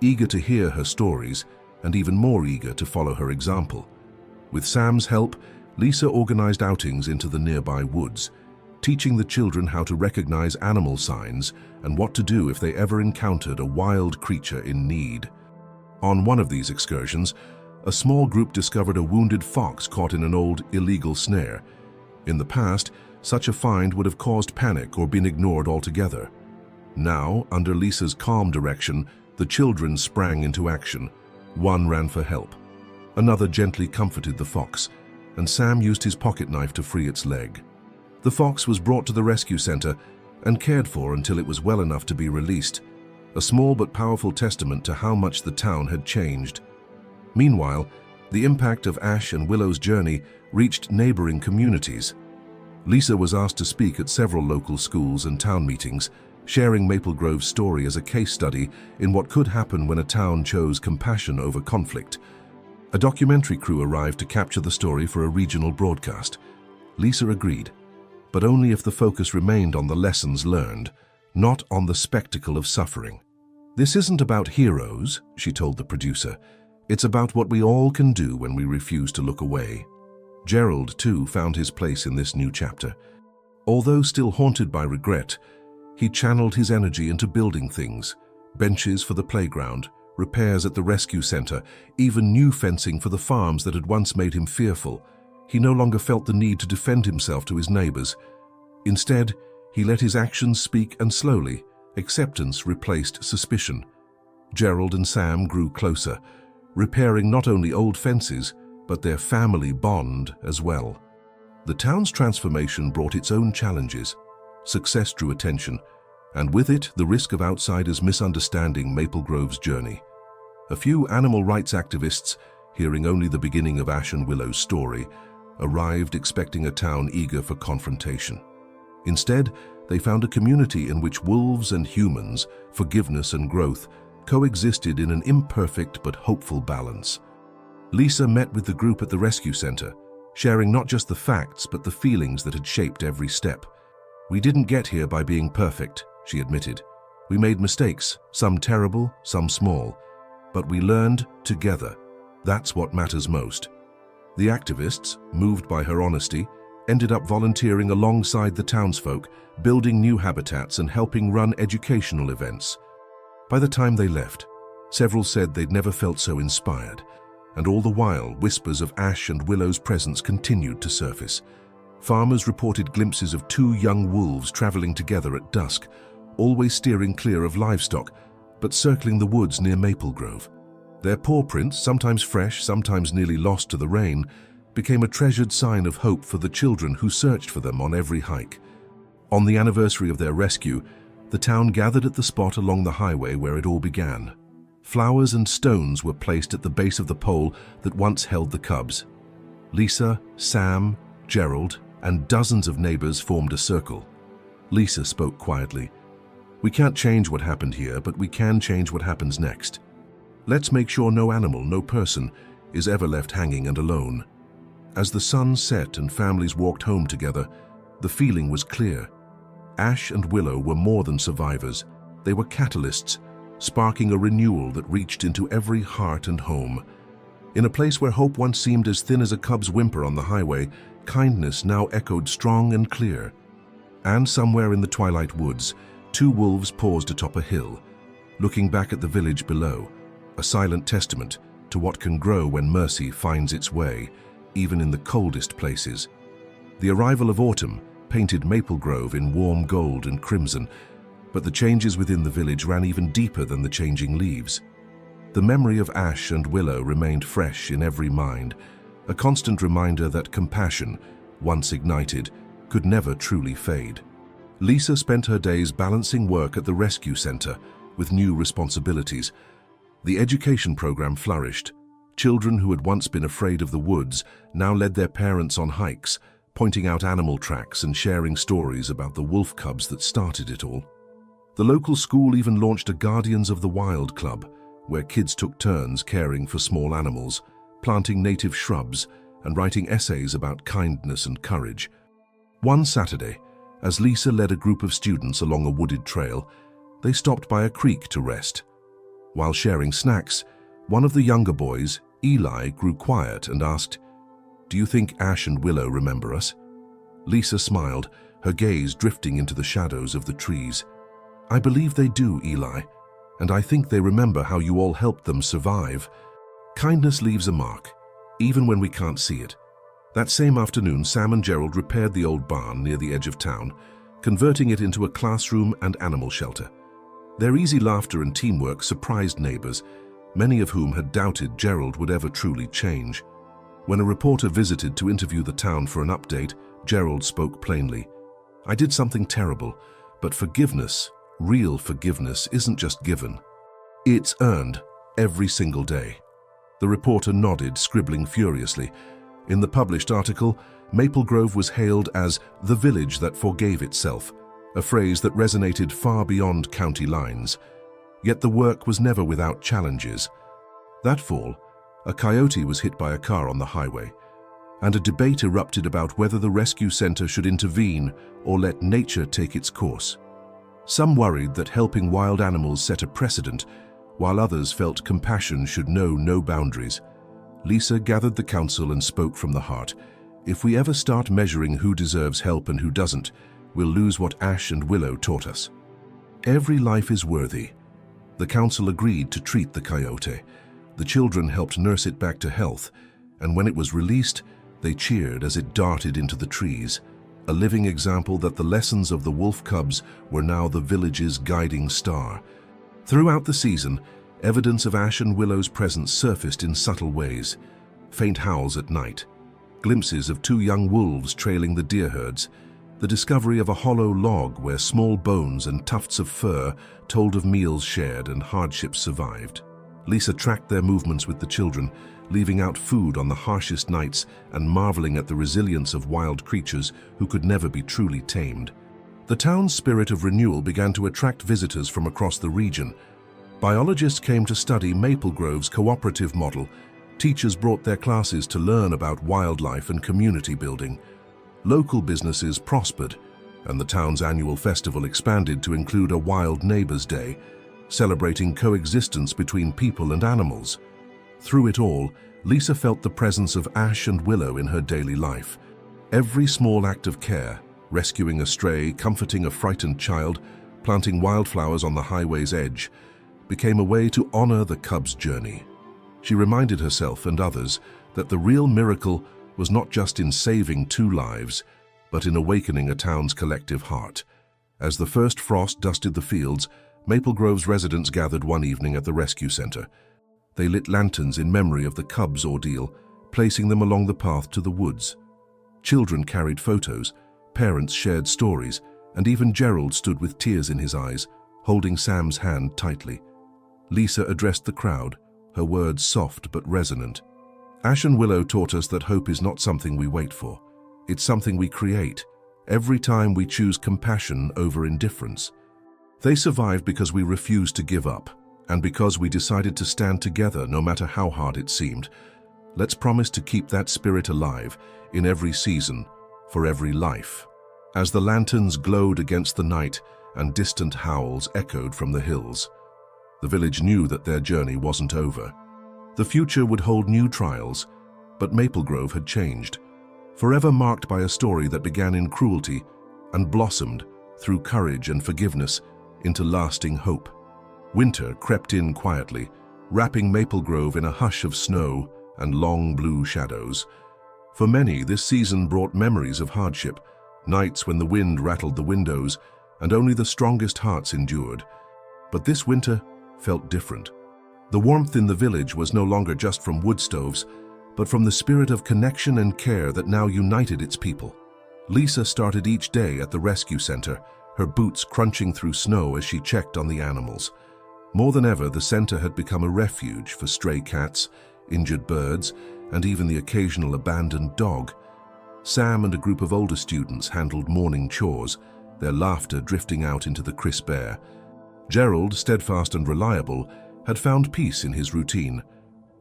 eager to hear her stories and even more eager to follow her example. With Sam's help, Lisa organized outings into the nearby woods, teaching the children how to recognize animal signs and what to do if they ever encountered a wild creature in need. On one of these excursions, a small group discovered a wounded fox caught in an old, illegal snare. In the past, such a find would have caused panic or been ignored altogether. Now, under Lisa's calm direction, the children sprang into action. One ran for help. Another gently comforted the fox, and Sam used his pocket knife to free its leg. The fox was brought to the rescue center and cared for until it was well enough to be released, a small but powerful testament to how much the town had changed. Meanwhile, the impact of Ash and Willow's journey reached neighboring communities. Lisa was asked to speak at several local schools and town meetings, sharing Maple Grove's story as a case study in what could happen when a town chose compassion over conflict. A documentary crew arrived to capture the story for a regional broadcast. Lisa agreed, but only if the focus remained on the lessons learned, not on the spectacle of suffering. "This isn't about heroes," she told the producer. "It's about what we all can do when we refuse to look away." Gerald, too, found his place in this new chapter. Although still haunted by regret, he channeled his energy into building things: benches for the playground, repairs at the rescue center, even new fencing for the farms that had once made him fearful. He no longer felt the need to defend himself to his neighbors. Instead, he let his actions speak, and slowly, acceptance replaced suspicion. Gerald and Sam grew closer, repairing not only old fences, but their family bond as well. The town's transformation brought its own challenges. Success drew attention, and with it, the risk of outsiders misunderstanding Maple Grove's journey. A few animal rights activists, hearing only the beginning of Ash and Willow's story, arrived expecting a town eager for confrontation. Instead, they found a community in which wolves and humans, forgiveness and growth, coexisted in an imperfect but hopeful balance. Lisa met with the group at the rescue center, sharing not just the facts but the feelings that had shaped every step. "We didn't get here by being perfect," she admitted. "We made mistakes, some terrible, some small. But we learned together. That's what matters most." The activists, moved by her honesty, ended up volunteering alongside the townsfolk, building new habitats and helping run educational events. By the time they left, several said they'd never felt so inspired, and all the while, whispers of Ash and Willow's presence continued to surface. Farmers reported glimpses of two young wolves traveling together at dusk, always steering clear of livestock, but circling the woods near Maple Grove. Their paw prints, sometimes fresh, sometimes nearly lost to the rain, became a treasured sign of hope for the children who searched for them on every hike. On the anniversary of their rescue, the town gathered at the spot along the highway where it all began. Flowers and stones were placed at the base of the pole that once held the cubs. Lisa, Sam, Gerald, and dozens of neighbors formed a circle. Lisa spoke quietly. "We can't change what happened here, but we can change what happens next. Let's make sure no animal, no person, is ever left hanging and alone." As the sun set and families walked home together, the feeling was clear. Ash and Willow were more than survivors. They were catalysts, sparking a renewal that reached into every heart and home. In a place where hope once seemed as thin as a cub's whimper on the highway, kindness now echoed strong and clear. And somewhere in the twilight woods, Two wolves paused atop a hill, looking back at the village below, a silent testament to what can grow when mercy finds its way, even in the coldest places. The arrival of autumn painted Maple Grove in warm gold and crimson, but the changes within the village ran even deeper than the changing leaves. The memory of ash and willow remained fresh in every mind, a constant reminder that compassion, once ignited, could never truly fade. Lisa spent her days balancing work at the rescue center with new responsibilities. The education program flourished. Children who had once been afraid of the woods now led their parents on hikes, pointing out animal tracks and sharing stories about the wolf cubs that started it all. The local school even launched a Guardians of the Wild club, where kids took turns caring for small animals, planting native shrubs, and writing essays about kindness and courage. One Saturday, as Lisa led a group of students along a wooded trail, they stopped by a creek to rest. While sharing snacks, one of the younger boys, Eli, grew quiet and asked, "Do you think Ash and Willow remember us?" Lisa smiled, her gaze drifting into the shadows of the trees. "I believe they do, Eli, and I think they remember how you all helped them survive. Kindness leaves a mark, even when we can't see it." That same afternoon, Sam and Gerald repaired the old barn near the edge of town, converting it into a classroom and animal shelter. Their easy laughter and teamwork surprised neighbors, many of whom had doubted Gerald would ever truly change. When a reporter visited to interview the town for an update, Gerald spoke plainly. "I did something terrible, but forgiveness, real forgiveness, isn't just given. It's earned every single day." The reporter nodded, scribbling furiously. In the published article, Maple Grove was hailed as the village that forgave itself, a phrase that resonated far beyond county lines. Yet the work was never without challenges. That fall, a coyote was hit by a car on the highway, and a debate erupted about whether the rescue center should intervene or let nature take its course. Some worried that helping wild animals set a precedent, while others felt compassion should know no boundaries. Lisa gathered the council and spoke from the heart. "If we ever start measuring who deserves help and who doesn't, we'll lose what Ash and Willow taught us. Every life is worthy." The council agreed to treat the coyote. The children helped nurse it back to health, and when it was released, they cheered as it darted into the trees, a living example that the lessons of the wolf cubs were now the village's guiding star. Throughout the season, evidence of Ash and Willow's presence surfaced in subtle ways. Faint howls at night, glimpses of two young wolves trailing the deer herds, the discovery of a hollow log where small bones and tufts of fur told of meals shared and hardships survived. Lisa tracked their movements with the children, leaving out food on the harshest nights and marveling at the resilience of wild creatures who could never be truly tamed. The town's spirit of renewal began to attract visitors from across the region. Biologists came to study Maple Grove's cooperative model. Teachers brought their classes to learn about wildlife and community building. Local businesses prospered, and the town's annual festival expanded to include a Wild Neighbors Day, celebrating coexistence between people and animals. Through it all, Lisa felt the presence of Ash and Willow in her daily life. Every small act of care, rescuing a stray, comforting a frightened child, planting wildflowers on the highway's edge, became a way to honor the cub's journey. She reminded herself and others that the real miracle was not just in saving two lives, but in awakening a town's collective heart. As the first frost dusted the fields, Maple Grove's residents gathered one evening at the rescue center. They lit lanterns in memory of the cub's ordeal, placing them along the path to the woods. Children carried photos, parents shared stories, and even Gerald stood with tears in his eyes, holding Sam's hand tightly. Lisa addressed the crowd, her words soft but resonant. "Ash and Willow taught us that hope is not something we wait for. It's something we create, every time we choose compassion over indifference. They survived because we refused to give up, and because we decided to stand together no matter how hard it seemed. Let's promise to keep that spirit alive in every season, for every life." As the lanterns glowed against the night and distant howls echoed from the hills, the village knew that their journey wasn't over. The future would hold new trials, but Maple Grove had changed, forever marked by a story that began in cruelty and blossomed through courage and forgiveness into lasting hope. Winter crept in quietly, wrapping Maple Grove in a hush of snow and long blue shadows. For many, this season brought memories of hardship, nights when the wind rattled the windows and only the strongest hearts endured. But this winter felt different. The warmth in the village was no longer just from wood stoves, but from the spirit of connection and care that now united its people. Lisa started each day at the rescue center, her boots crunching through snow as she checked on the animals. More than ever, the center had become a refuge for stray cats, injured birds, and even the occasional abandoned dog. Sam and a group of older students handled morning chores, their laughter drifting out into the crisp air. Gerald, steadfast and reliable, had found peace in his routine,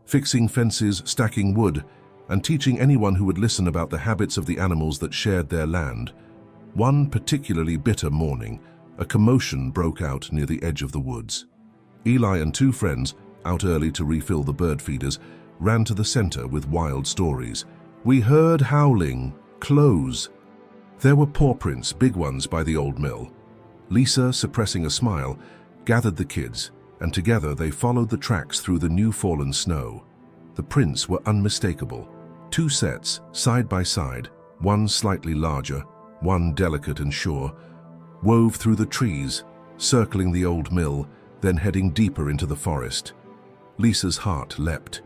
fixing fences, stacking wood, and teaching anyone who would listen about the habits of the animals that shared their land. One particularly bitter morning, a commotion broke out near the edge of the woods. Eli and two friends, out early to refill the bird feeders, ran to the center with wild stories. "We heard howling. Close." There were paw prints, big ones, by the old mill. Lisa, suppressing a smile, gathered the kids, and together they followed the tracks through the new-fallen snow. The prints were unmistakable. Two sets, side by side, one slightly larger, one delicate and sure, wove through the trees, circling the old mill, then heading deeper into the forest. Lisa's heart leapt.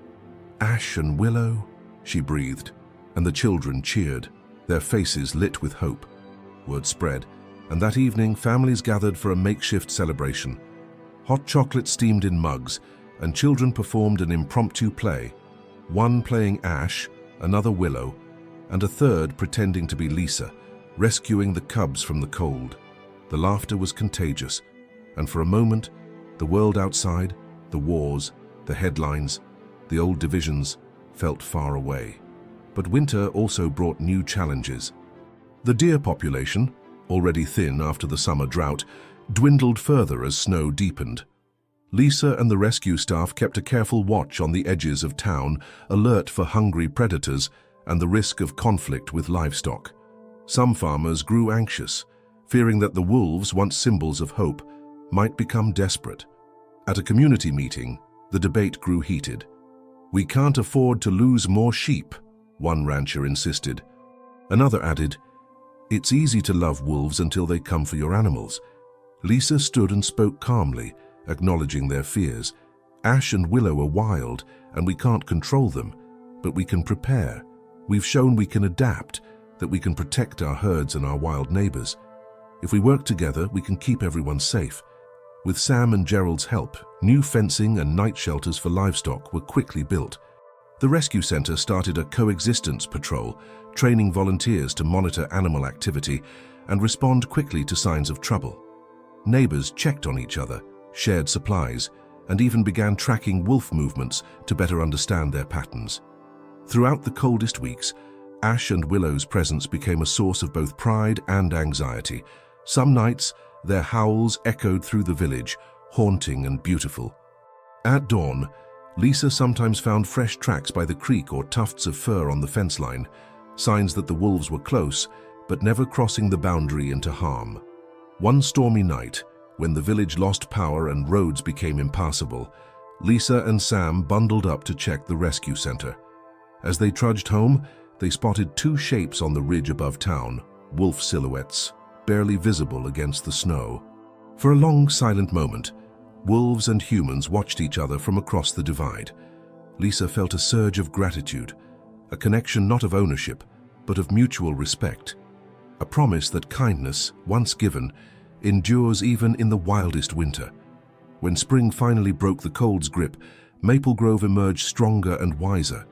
"Ash and willow," she breathed, and the children cheered, their faces lit with hope. Word spread, and that evening families gathered for a makeshift celebration. Hot chocolate steamed in mugs, and children performed an impromptu play, one playing Ash, another Willow, and a third pretending to be Lisa, rescuing the cubs from the cold. The laughter was contagious, and for a moment, the world outside, the wars, the headlines, the old divisions, felt far away. But winter also brought new challenges. The deer population, already thin after the summer drought, dwindled further as snow deepened. Lisa and the rescue staff kept a careful watch on the edges of town, alert for hungry predators and the risk of conflict with livestock. Some farmers grew anxious, fearing that the wolves, once symbols of hope, might become desperate. At a community meeting, the debate grew heated. "We can't afford to lose more sheep," one rancher insisted. Another added, "It's easy to love wolves until they come for your animals." Lisa stood and spoke calmly, acknowledging their fears. "Ash and Willow are wild, and we can't control them, but we can prepare. We've shown we can adapt, that we can protect our herds and our wild neighbors. If we work together, we can keep everyone safe." With Sam and Gerald's help, new fencing and night shelters for livestock were quickly built. The rescue center started a coexistence patrol, training volunteers to monitor animal activity and respond quickly to signs of trouble. Neighbors checked on each other, shared supplies, and even began tracking wolf movements to better understand their patterns. Throughout the coldest weeks, Ash and Willow's presence became a source of both pride and anxiety. Some nights, their howls echoed through the village, haunting and beautiful. At dawn, Lisa sometimes found fresh tracks by the creek or tufts of fur on the fence line, signs that the wolves were close, but never crossing the boundary into harm. One stormy night, when the village lost power and roads became impassable, Lisa and Sam bundled up to check the rescue center. As they trudged home, they spotted two shapes on the ridge above town, wolf silhouettes, barely visible against the snow. For a long, silent moment, wolves and humans watched each other from across the divide. Lisa felt a surge of gratitude, a connection not of ownership, but of mutual respect, a promise that kindness, once given, endures even in the wildest winter. When spring finally broke the cold's grip, Maple Grove emerged stronger and wiser.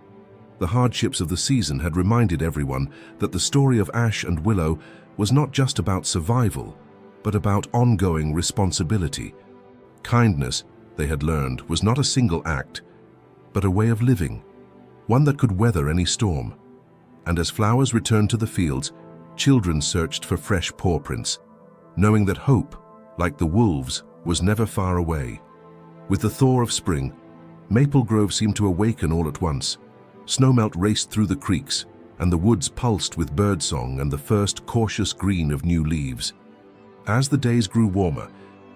The hardships of the season had reminded everyone that the story of Ash and Willow was not just about survival, but about ongoing responsibility. Kindness, they had learned, was not a single act, but a way of living, one that could weather any storm. And as flowers returned to the fields, children searched for fresh paw prints, knowing that hope, like the wolves, was never far away. With the thaw of spring, Maple Grove seemed to awaken all at once. Snowmelt raced through the creeks, and the woods pulsed with birdsong and the first cautious green of new leaves. As the days grew warmer,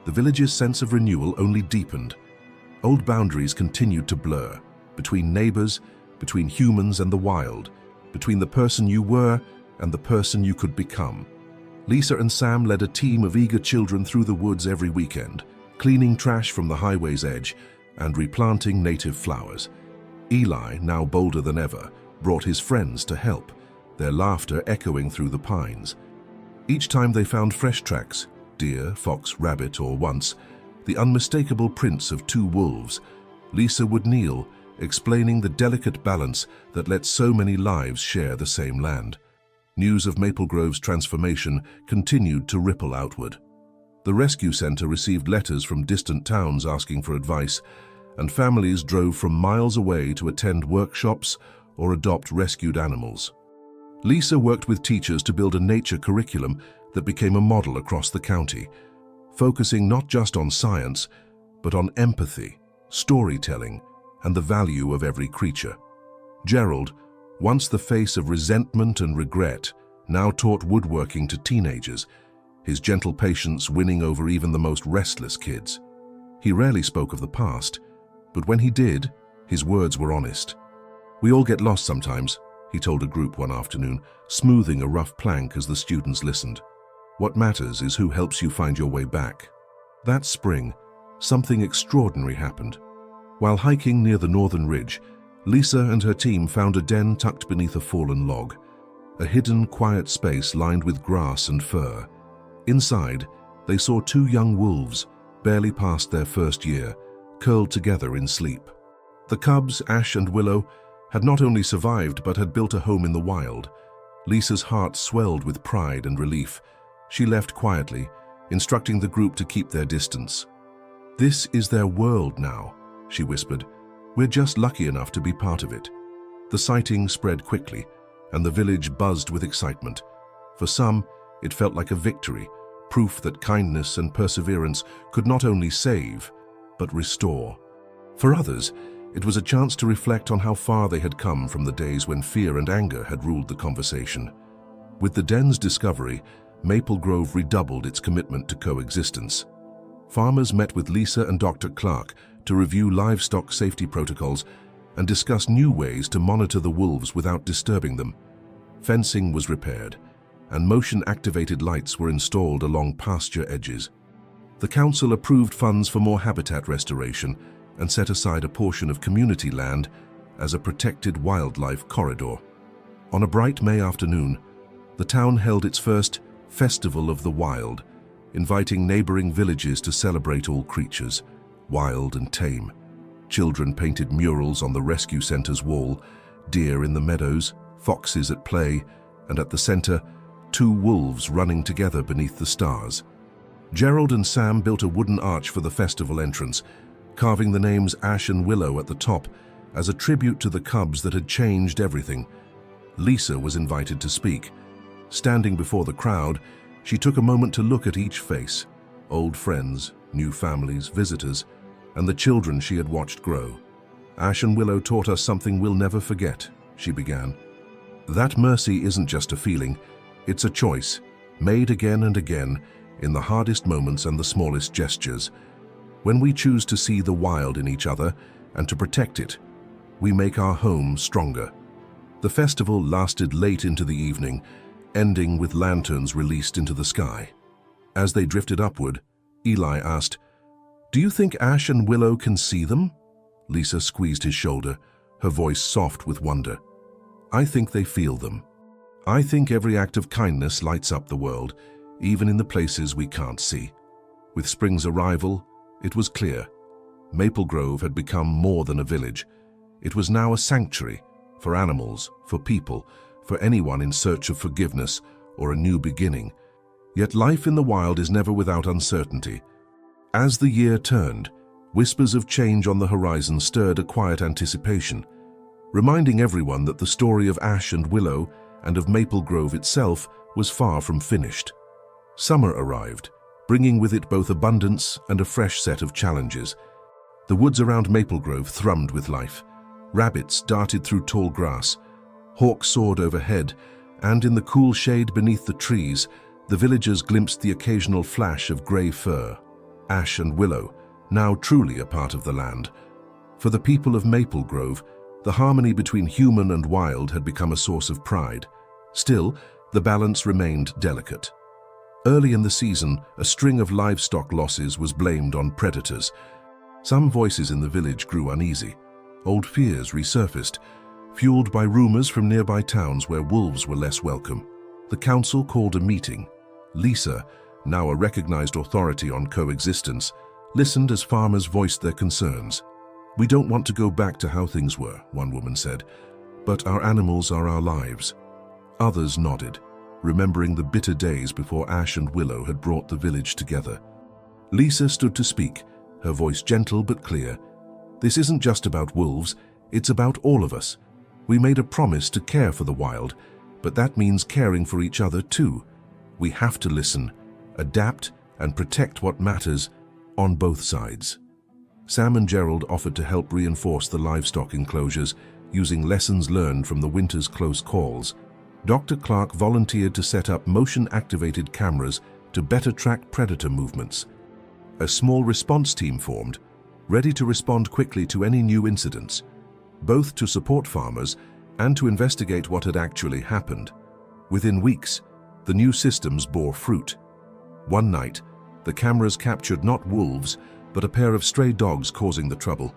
the village's sense of renewal only deepened. Old boundaries continued to blur, between neighbors, between humans and the wild, between the person you were and the person you could become. Lisa and Sam led a team of eager children through the woods every weekend, cleaning trash from the highway's edge and replanting native flowers. Eli, now bolder than ever, brought his friends to help, their laughter echoing through the pines. Each time they found fresh tracks, deer, fox, rabbit, or once, the unmistakable prints of two wolves, Lisa would kneel, explaining the delicate balance that let so many lives share the same land. News of Maple Grove's transformation continued to ripple outward. The rescue center received letters from distant towns asking for advice, and families drove from miles away to attend workshops or adopt rescued animals. Lisa worked with teachers to build a nature curriculum that became a model across the county, focusing not just on science, but on empathy, storytelling, and the value of every creature. Gerald, once the face of resentment and regret, now taught woodworking to teenagers, his gentle patience winning over even the most restless kids. He rarely spoke of the past, but when he did, his words were honest. "We all get lost sometimes," he told a group one afternoon, smoothing a rough plank as the students listened. "What matters is who helps you find your way back." That spring, something extraordinary happened. While hiking near the northern ridge, Lisa and her team found a den tucked beneath a fallen log, a hidden, quiet space lined with grass and fur. Inside, they saw two young wolves, barely past their first year, curled together in sleep. The cubs, Ash and Willow, had not only survived but had built a home in the wild. Lisa's heart swelled with pride and relief. She left quietly, instructing the group to keep their distance. "This is their world now," she whispered. "We're just lucky enough to be part of it." The sighting spread quickly, and the village buzzed with excitement. For some, it felt like a victory, proof that kindness and perseverance could not only save, but restore. For others, it was a chance to reflect on how far they had come from the days when fear and anger had ruled the conversation. With the den's discovery, Maple Grove redoubled its commitment to coexistence. Farmers met with Lisa and Dr. Clark to review livestock safety protocols and discuss new ways to monitor the wolves without disturbing them. Fencing was repaired, and motion-activated lights were installed along pasture edges. The council approved funds for more habitat restoration and set aside a portion of community land as a protected wildlife corridor. On a bright May afternoon, the town held its first Festival of the Wild, inviting neighboring villages to celebrate all creatures, wild and tame. Children painted murals on the rescue center's wall, deer in the meadows, foxes at play, and at the center, two wolves running together beneath the stars. Gerald and Sam built a wooden arch for the festival entrance, carving the names Ash and Willow at the top as a tribute to the cubs that had changed everything. Lisa was invited to speak. Standing before the crowd, she took a moment to look at each face, old friends, new families, visitors, and the children she had watched grow. "Ash and Willow taught us something we'll never forget," she began. "That mercy isn't just a feeling, it's a choice, made again and again, in the hardest moments and the smallest gestures. When we choose to see the wild in each other and to protect it, we make our home stronger." The festival lasted late into the evening, ending with lanterns released into the sky. As they drifted upward, Eli asked, "Do you think Ash and Willow can see them?" Lisa squeezed his shoulder, her voice soft with wonder. "I think they feel them. I think every act of kindness lights up the world, even in the places we can't see." With spring's arrival, it was clear. Maple Grove had become more than a village. It was now a sanctuary for animals, for people, for anyone in search of forgiveness or a new beginning. Yet life in the wild is never without uncertainty. As the year turned, whispers of change on the horizon stirred a quiet anticipation, reminding everyone that the story of Ash and Willow and of Maple Grove itself was far from finished. Summer arrived, bringing with it both abundance and a fresh set of challenges. The woods around Maple Grove thrummed with life. Rabbits darted through tall grass, hawks soared overhead, and in the cool shade beneath the trees, the villagers glimpsed the occasional flash of grey fur. Ash and Willow, now truly a part of the land. For the people of Maple Grove, the harmony between human and wild had become a source of pride. Still, the balance remained delicate. Early in the season, a string of livestock losses was blamed on predators. Some voices in the village grew uneasy. Old fears resurfaced, fueled by rumors from nearby towns where wolves were less welcome. The council called a meeting. Lisa, now a recognized authority on coexistence, listened as farmers voiced their concerns. "We don't want to go back to how things were," one woman said, "but our animals are our lives." Others nodded, remembering the bitter days before Ash and Willow had brought the village together. Lisa stood to speak, her voice gentle but clear. "This isn't just about wolves, it's about all of us. We made a promise to care for the wild, but that means caring for each other too. We have to listen, adapt, and protect what matters on both sides." Sam and Gerald offered to help reinforce the livestock enclosures using lessons learned from the winter's close calls. Dr. Clark volunteered to set up motion-activated cameras to better track predator movements. A small response team formed, ready to respond quickly to any new incidents, both to support farmers and to investigate what had actually happened. Within weeks, the new systems bore fruit. One night, the cameras captured not wolves, but a pair of stray dogs causing the trouble,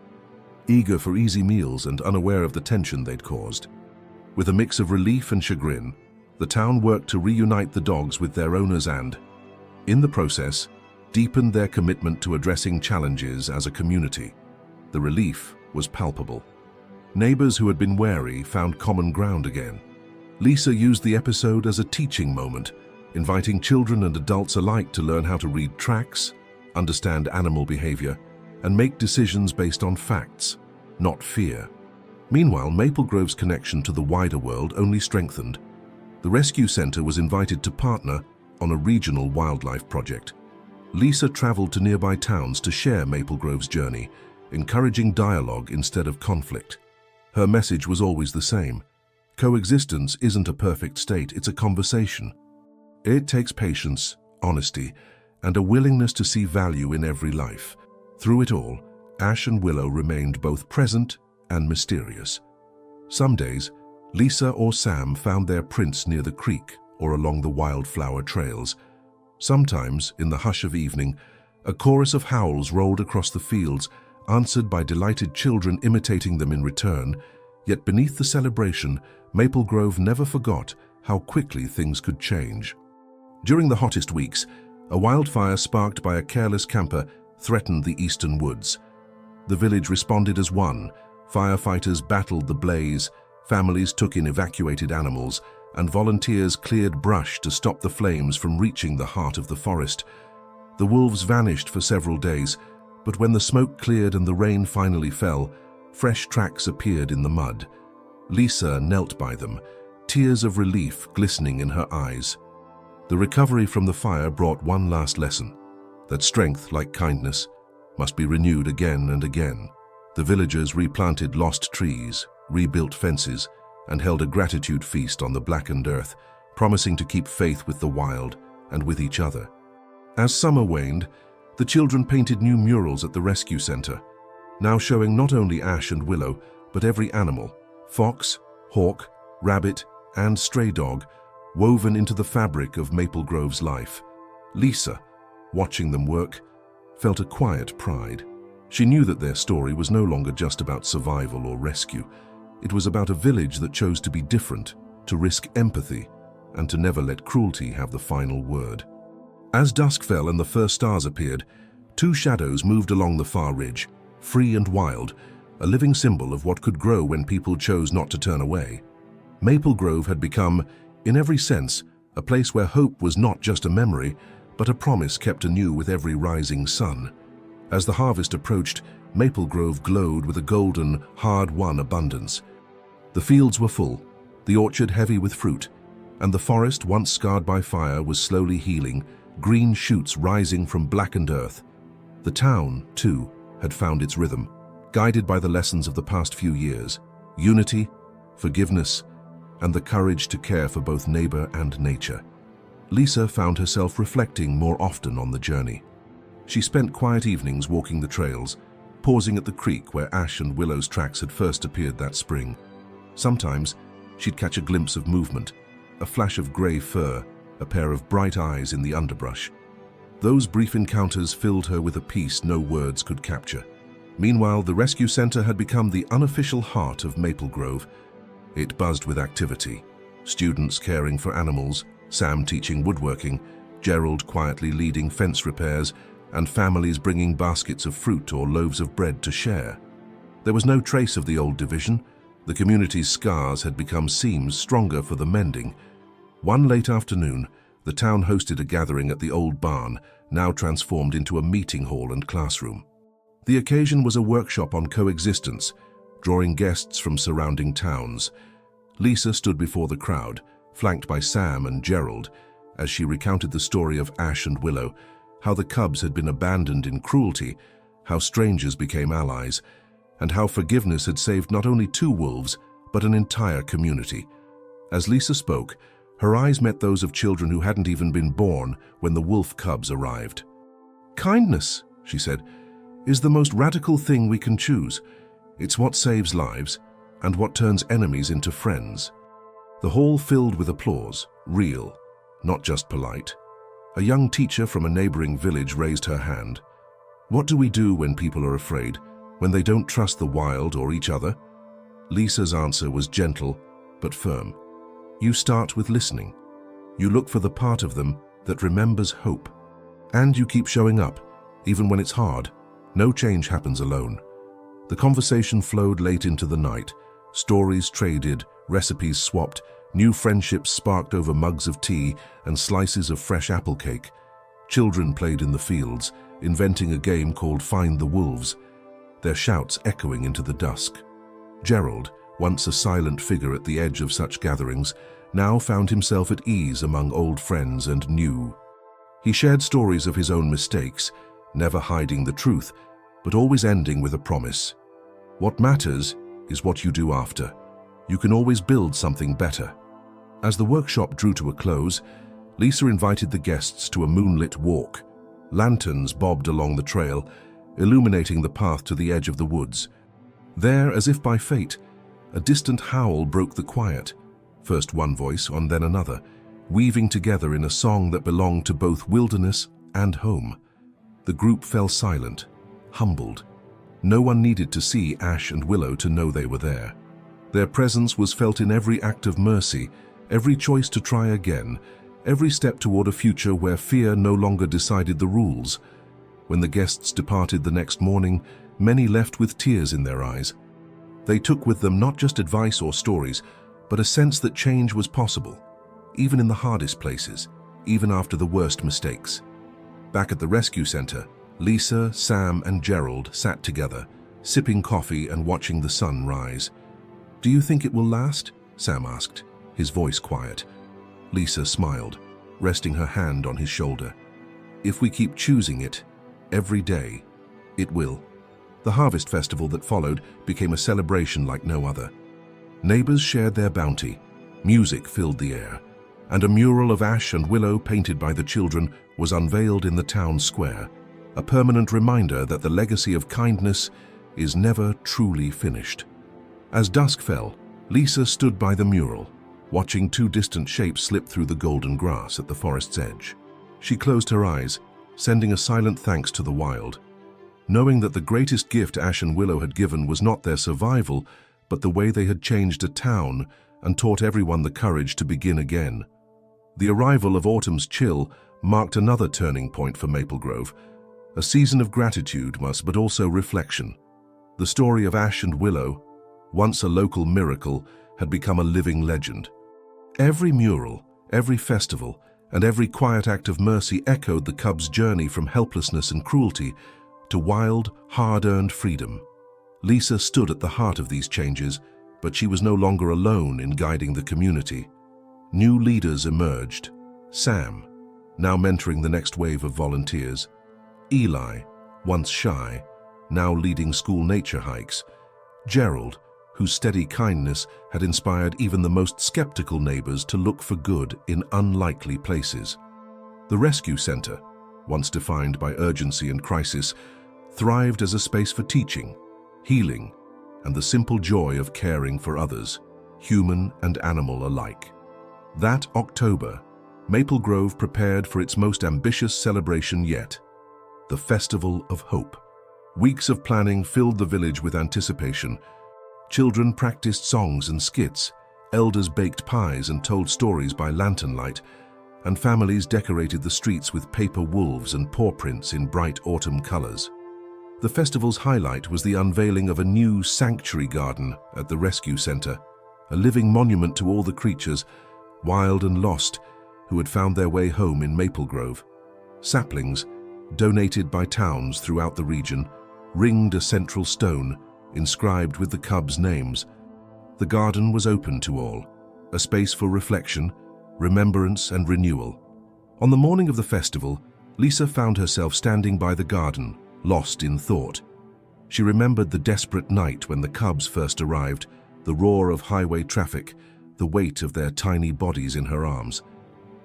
eager for easy meals and unaware of the tension they'd caused. With a mix of relief and chagrin, the town worked to reunite the dogs with their owners and, in the process, deepened their commitment to addressing challenges as a community. The relief was palpable. Neighbors who had been wary found common ground again. Lisa used the episode as a teaching moment, inviting children and adults alike to learn how to read tracks, understand animal behavior, and make decisions based on facts, not fear. Meanwhile, Maple Grove's connection to the wider world only strengthened. The rescue center was invited to partner on a regional wildlife project. Lisa traveled to nearby towns to share Maple Grove's journey, encouraging dialogue instead of conflict. Her message was always the same. Coexistence isn't a perfect state, it's a conversation. It takes patience, honesty, and a willingness to see value in every life. Through it all, Ash and Willow remained both present and mysterious. Some days, Lisa or Sam found their prints near the creek or along the wildflower trails. Sometimes, in the hush of evening, a chorus of howls rolled across the fields, answered by delighted children imitating them in return. Yet beneath the celebration, Maple Grove never forgot how quickly things could change. During the hottest weeks, a wildfire sparked by a careless camper threatened the eastern woods. The village responded as one. Firefighters battled the blaze, families took in evacuated animals, and volunteers cleared brush to stop the flames from reaching the heart of the forest. The wolves vanished for several days, but when the smoke cleared and the rain finally fell, fresh tracks appeared in the mud. Lisa knelt by them, tears of relief glistening in her eyes. The recovery from the fire brought one last lesson, that strength, like kindness, must be renewed again and again. The villagers replanted lost trees, rebuilt fences, and held a gratitude feast on the blackened earth, promising to keep faith with the wild and with each other. As summer waned, the children painted new murals at the rescue center, now showing not only Ash and Willow, but every animal, fox, hawk, rabbit, and stray dog, woven into the fabric of Maple Grove's life. Lisa, watching them work, felt a quiet pride. She knew that their story was no longer just about survival or rescue. It was about a village that chose to be different, to risk empathy, and to never let cruelty have the final word. As dusk fell and the first stars appeared, two shadows moved along the far ridge, free and wild, a living symbol of what could grow when people chose not to turn away. Maple Grove had become, in every sense, a place where hope was not just a memory, but a promise kept anew with every rising sun. As the harvest approached, Maple Grove glowed with a golden, hard-won abundance. The fields were full, the orchard heavy with fruit, and the forest, once scarred by fire, was slowly healing, green shoots rising from blackened earth. The town, too, had found its rhythm, guided by the lessons of the past few years: unity, forgiveness, and the courage to care for both neighbor and nature. Lisa found herself reflecting more often on the journey. She spent quiet evenings walking the trails, pausing at the creek where Ash and Willow's tracks had first appeared that spring. Sometimes, she'd catch a glimpse of movement, a flash of grey fur, a pair of bright eyes in the underbrush. Those brief encounters filled her with a peace no words could capture. Meanwhile, the rescue center had become the unofficial heart of Maple Grove. It buzzed with activity. Students caring for animals, Sam teaching woodworking, Gerald quietly leading fence repairs, and families bringing baskets of fruit or loaves of bread to share. There was no trace of the old division. The community's scars had become seams stronger for the mending. One late afternoon, the town hosted a gathering at the old barn, now transformed into a meeting hall and classroom. The occasion was a workshop on coexistence, drawing guests from surrounding towns. Lisa stood before the crowd, flanked by Sam and Gerald, as she recounted the story of Ash and Willow, how the cubs had been abandoned in cruelty, how strangers became allies, and how forgiveness had saved not only 2 wolves, but an entire community. As Lisa spoke, her eyes met those of children who hadn't even been born when the wolf cubs arrived. "Kindness," she said, "is the most radical thing we can choose. It's what saves lives, and what turns enemies into friends." The hall filled with applause, real, not just polite. A young teacher from a neighboring village raised her hand. "What do we do when people are afraid, when they don't trust the wild or each other?" Lisa's answer was gentle but firm. "You start with listening. You look for the part of them that remembers hope. And you keep showing up, even when it's hard. No change happens alone." The conversation flowed late into the night. Stories traded, recipes swapped, new friendships sparked over mugs of tea and slices of fresh apple cake. Children played in the fields, inventing a game called Find the Wolves, their shouts echoing into the dusk. Gerald, once a silent figure at the edge of such gatherings, now found himself at ease among old friends and new. He shared stories of his own mistakes, never hiding the truth, but always ending with a promise. What matters is what you do after. You can always build something better. As the workshop drew to a close, Lisa invited the guests to a moonlit walk. Lanterns bobbed along the trail, illuminating the path to the edge of the woods. There, as if by fate, a distant howl broke the quiet, first one voice and then another, weaving together in a song that belonged to both wilderness and home. The group fell silent, humbled. No one needed to see Ash and Willow to know they were there. Their presence was felt in every act of mercy, every choice to try again, every step toward a future where fear no longer decided the rules. When the guests departed the next morning, many left with tears in their eyes. They took with them not just advice or stories, but a sense that change was possible, even in the hardest places, even after the worst mistakes. Back at the rescue center, Lisa, Sam, and Gerald sat together, sipping coffee and watching the sun rise. "Do you think it will last?" Sam asked, his voice quiet. Lisa smiled, resting her hand on his shoulder. "If we keep choosing it, every day, it will." The harvest festival that followed became a celebration like no other. Neighbors shared their bounty, music filled the air, and a mural of Ash and Willow painted by the children was unveiled in the town square, a permanent reminder that the legacy of kindness is never truly finished. As dusk fell, Lisa stood by the mural, watching 2 distant shapes slip through the golden grass at the forest's edge. She closed her eyes, sending a silent thanks to the wild, knowing that the greatest gift Ash and Willow had given was not their survival, but the way they had changed a town and taught everyone the courage to begin again. The arrival of autumn's chill marked another turning point for Maple Grove, a season of gratitude, but also reflection. The story of Ash and Willow, once a local miracle, had become a living legend. Every mural, every festival, and every quiet act of mercy echoed the cubs' journey from helplessness and cruelty to wild, hard-earned freedom. Lisa stood at the heart of these changes, but she was no longer alone in guiding the community. New leaders emerged. Sam, now mentoring the next wave of volunteers. Eli, once shy, now leading school nature hikes. Gerald, whose steady kindness had inspired even the most skeptical neighbors to look for good in unlikely places. The rescue center, once defined by urgency and crisis, thrived as a space for teaching, healing, and the simple joy of caring for others, human and animal alike. That October, Maple Grove prepared for its most ambitious celebration yet, the Festival of Hope. Weeks of planning filled the village with anticipation. Children practiced songs and skits, elders baked pies and told stories by lantern light, and families decorated the streets with paper wolves and paw prints in bright autumn colors. The festival's highlight was the unveiling of a new sanctuary garden at the rescue center, a living monument to all the creatures, wild and lost, who had found their way home in Maple Grove. Saplings, donated by towns throughout the region, ringed a central stone, inscribed with the cubs' names. The garden was open to all, a space for reflection, remembrance, and renewal. On the morning of the festival, Lisa found herself standing by the garden, lost in thought. She remembered the desperate night when the cubs first arrived, the roar of highway traffic, the weight of their tiny bodies in her arms.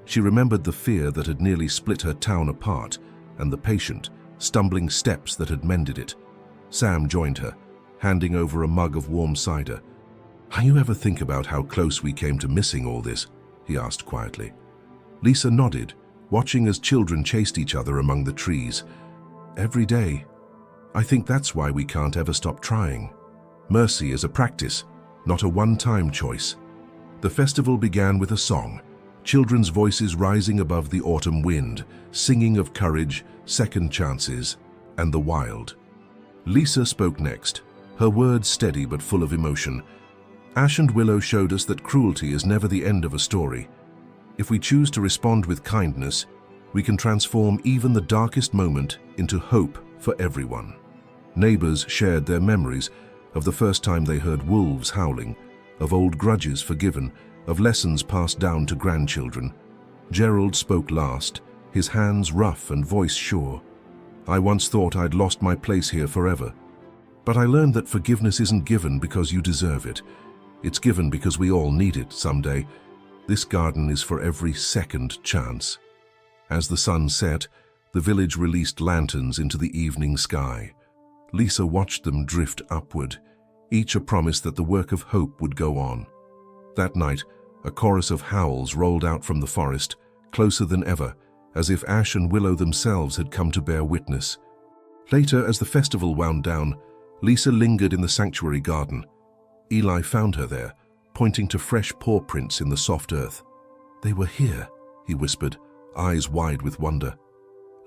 She remembered the fear that had nearly split her town apart, and the patient, stumbling steps that had mended it. Sam joined her, handing over a mug of warm cider. "Do you ever think about how close we came to missing all this?" he asked quietly. Lisa nodded, watching as children chased each other among the trees. "Every day. I think that's why we can't ever stop trying. Mercy is a practice, not a one-time choice." The festival began with a song, children's voices rising above the autumn wind, singing of courage, second chances, and the wild. Lisa spoke next, her words steady but full of emotion. "Ash and Willow showed us that cruelty is never the end of a story. If we choose to respond with kindness, we can transform even the darkest moment into hope for everyone." Neighbors shared their memories of the first time they heard wolves howling, of old grudges forgiven, of lessons passed down to grandchildren. Gerald spoke last, his hands rough and voice sure. "I once thought I'd lost my place here forever. But I learned that forgiveness isn't given because you deserve it. It's given because we all need it someday. This garden is for every second chance." As the sun set, the village released lanterns into the evening sky. Lisa watched them drift upward, each a promise that the work of hope would go on. That night, a chorus of howls rolled out from the forest, closer than ever, as if Ash and Willow themselves had come to bear witness. Later, as the festival wound down, Lisa lingered in the sanctuary garden. Eli found her there, pointing to fresh paw prints in the soft earth. "They were here," he whispered, eyes wide with wonder.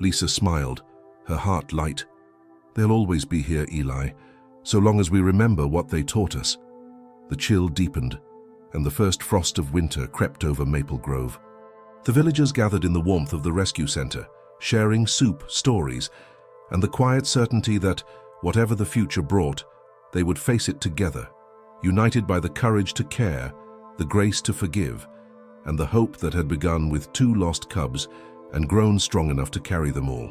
Lisa smiled, her heart light. "They'll always be here, Eli, so long as we remember what they taught us." The chill deepened, and the first frost of winter crept over Maple Grove. The villagers gathered in the warmth of the rescue center, sharing soup, stories, and the quiet certainty that, whatever the future brought, they would face it together, united by the courage to care, the grace to forgive, and the hope that had begun with 2 lost cubs and grown strong enough to carry them all.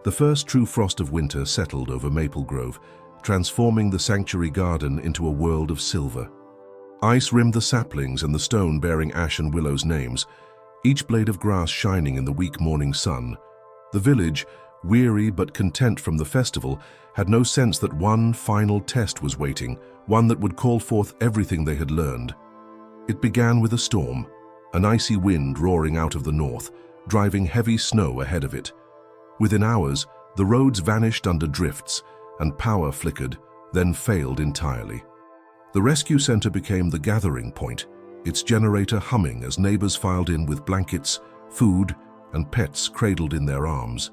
The first true frost of winter settled over Maple Grove, transforming the sanctuary garden into a world of silver. Ice rimmed the saplings and the stone bearing Ash and Willow's names, each blade of grass shining in the weak morning sun. The village, weary but content from the festival, had no sense that one final test was waiting, one that would call forth everything they had learned. It began with a storm, an icy wind roaring out of the north, driving heavy snow ahead of it. Within hours, the roads vanished under drifts, and power flickered, then failed entirely. The rescue center became the gathering point, its generator humming as neighbors filed in with blankets, food, and pets cradled in their arms.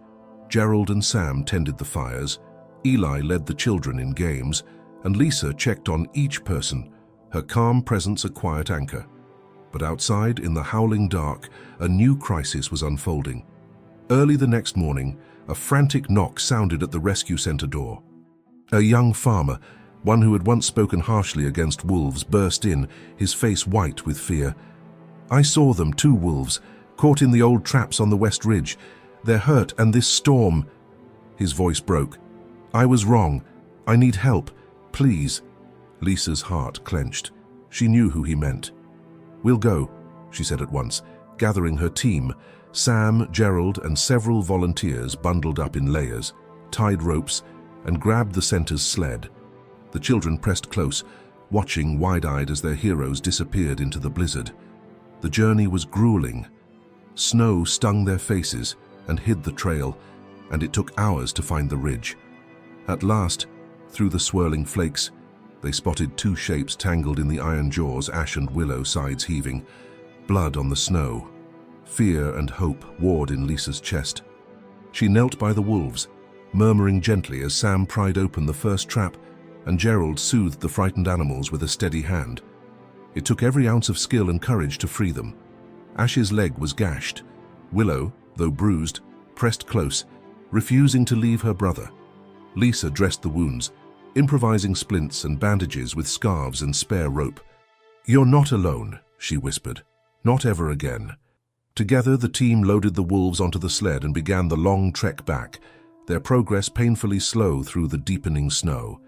Gerald and Sam tended the fires, Eli led the children in games, and Lisa checked on each person, her calm presence a quiet anchor. But outside, in the howling dark, a new crisis was unfolding. Early the next morning, a frantic knock sounded at the rescue center door. A young farmer, one who had once spoken harshly against wolves, burst in, his face white with fear. "I saw them, 2 wolves, caught in the old traps on the West Ridge. They're hurt, and this storm—" His voice broke. "I was wrong. I need help. Please." Lisa's heart clenched. She knew who he meant. "We'll go," she said at once, gathering her team, Sam, Gerald, and several volunteers bundled up in layers, tied ropes, and grabbed the center's sled. The children pressed close, watching wide-eyed as their heroes disappeared into the blizzard. The journey was grueling. Snow stung their faces and hid the trail, and it took hours to find the ridge. At last, through the swirling flakes, they spotted two shapes tangled in the iron jaws, Ash and Willow, sides heaving, blood on the snow. Fear and hope warred in Lisa's chest. She knelt by the wolves, murmuring gently as Sam pried open the first trap and Gerald soothed the frightened animals with a steady hand. It took every ounce of skill and courage to free them. Ash's leg was gashed. Willow, though bruised, pressed close, refusing to leave her brother. Lisa dressed the wounds, improvising splints and bandages with scarves and spare rope. "You're not alone," she whispered. "Not ever again." Together, the team loaded the wolves onto the sled and began the long trek back, their progress painfully slow through the deepening snow.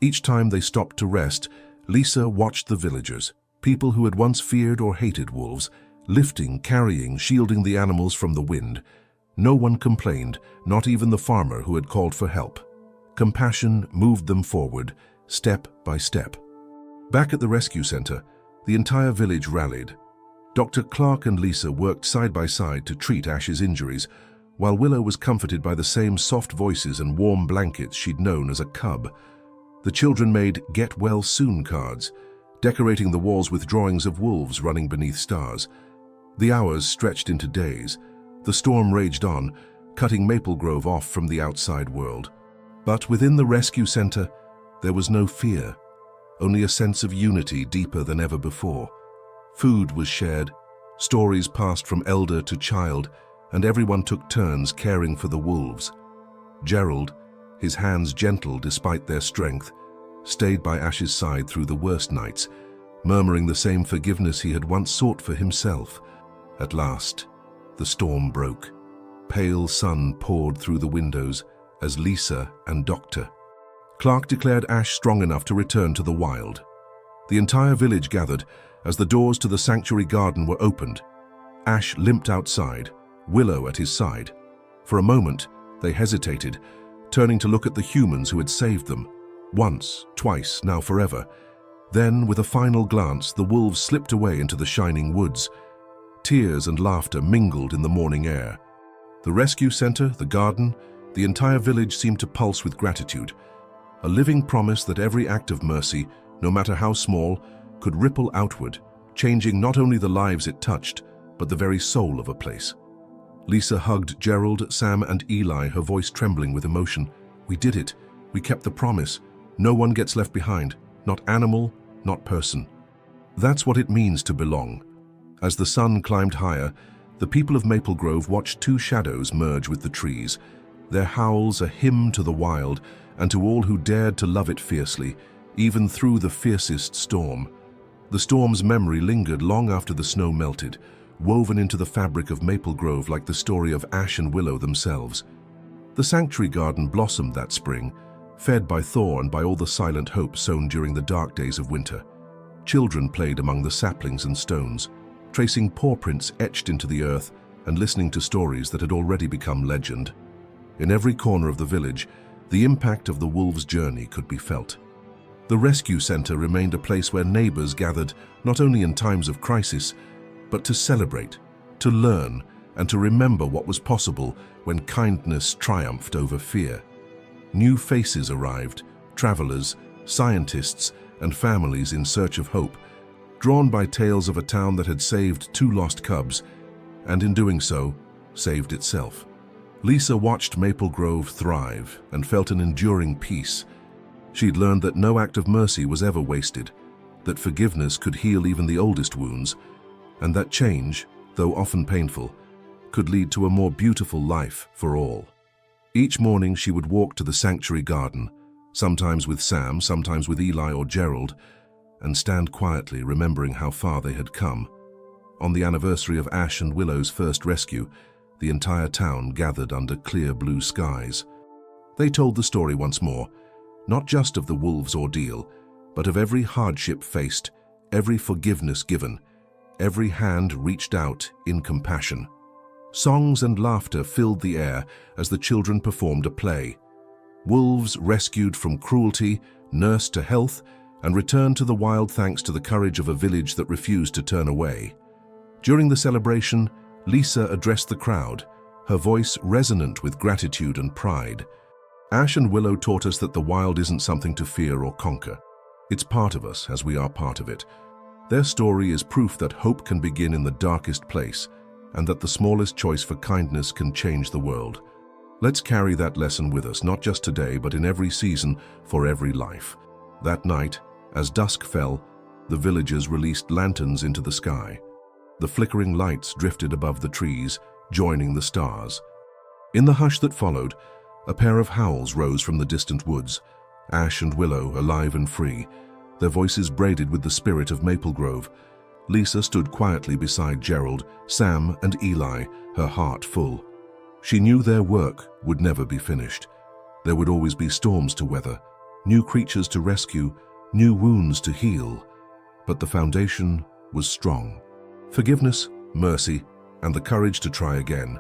Each time they stopped to rest, Lisa watched the villagers, people who had once feared or hated wolves, lifting, carrying, shielding the animals from the wind. No one complained, not even the farmer who had called for help. Compassion moved them forward, step by step. Back at the rescue center, the entire village rallied. Dr. Clark and Lisa worked side by side to treat Ash's injuries, while Willow was comforted by the same soft voices and warm blankets she'd known as a cub. The children made "Get Well Soon" cards, decorating the walls with drawings of wolves running beneath stars. The hours stretched into days. The storm raged on, cutting Maple Grove off from the outside world. But within the rescue center, there was no fear, only a sense of unity deeper than ever before. Food was shared, stories passed from elder to child, and everyone took turns caring for the wolves. Gerald, his hands gentle despite their strength, stayed by Ash's side through the worst nights, murmuring the same forgiveness he had once sought for himself. At last, the storm broke. Pale sun poured through the windows as Lisa and Dr. Clark declared Ash strong enough to return to the wild. The entire village gathered as the doors to the sanctuary garden were opened. Ash limped outside, Willow at his side. For a moment, they hesitated, turning to look at the humans who had saved them. Once, twice, now forever. Then, with a final glance, the wolves slipped away into the shining woods. Tears and laughter mingled in the morning air. The rescue center, the garden, the entire village seemed to pulse with gratitude. A living promise that every act of mercy, no matter how small, could ripple outward, changing not only the lives it touched, but the very soul of a place. Lisa hugged Gerald, Sam, and Eli, her voice trembling with emotion. "We did it. We kept the promise. No one gets left behind. Not animal, not person." That's what it means to belong. As the sun climbed higher, the people of Maple Grove watched two shadows merge with the trees, their howls a hymn to the wild and to all who dared to love it fiercely, even through the fiercest storm. The storm's memory lingered long after the snow melted, woven into the fabric of Maple Grove like the story of Ash and Willow themselves. The sanctuary garden blossomed that spring, fed by thaw and by all the silent hope sown during the dark days of winter. Children played among the saplings and stones, tracing paw prints etched into the earth and listening to stories that had already become legend. In every corner of the village, the impact of the wolves' journey could be felt. The rescue center remained a place where neighbors gathered not only in times of crisis, but to celebrate, to learn, and to remember what was possible when kindness triumphed over fear. New faces arrived, travelers, scientists, and families in search of hope, drawn by tales of a town that had saved two lost cubs, and in doing so, saved itself. Lisa watched Maple Grove thrive and felt an enduring peace. She'd learned that no act of mercy was ever wasted, that forgiveness could heal even the oldest wounds, and that change, though often painful, could lead to a more beautiful life for all. Each morning she would walk to the sanctuary garden, sometimes with Sam, sometimes with Eli or Gerald, and stand quietly remembering how far they had come. On the anniversary of Ash and Willow's first rescue, the entire town gathered under clear blue skies. They told the story once more, not just of the wolves' ordeal, but of every hardship faced, every forgiveness given, every hand reached out in compassion. Songs and laughter filled the air as the children performed a play. Wolves rescued from cruelty, nursed to health, and returned to the wild thanks to the courage of a village that refused to turn away. During the celebration, Lisa addressed the crowd, her voice resonant with gratitude and pride. Ash and Willow taught us that the wild isn't something to fear or conquer. It's part of us as we are part of it. Their story is proof that hope can begin in the darkest place, and that the smallest choice for kindness can change the world. Let's carry that lesson with us, not just today, but in every season, for every life. That night, as dusk fell, the villagers released lanterns into the sky. The flickering lights drifted above the trees, joining the stars. In the hush that followed, a pair of howls rose from the distant woods. Ash and Willow, alive and free, their voices braided with the spirit of Maple Grove. Lisa stood quietly beside Gerald, Sam, and Eli, her heart full. She knew their work would never be finished. There would always be storms to weather, new creatures to rescue, new wounds to heal. But the foundation was strong. Forgiveness, mercy, and the courage to try again.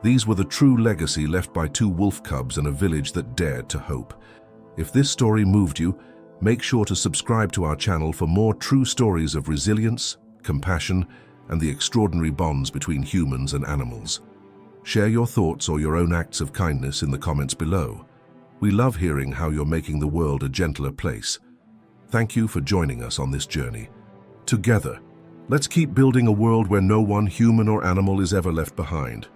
These were the true legacy left by two wolf cubs and a village that dared to hope. If this story moved you, make sure to subscribe to our channel for more true stories of resilience, compassion, and the extraordinary bonds between humans and animals. Share your thoughts or your own acts of kindness in the comments below. We love hearing how you're making the world a gentler place. Thank you for joining us on this journey. Together, let's keep building a world where no one, human or animal, is ever left behind.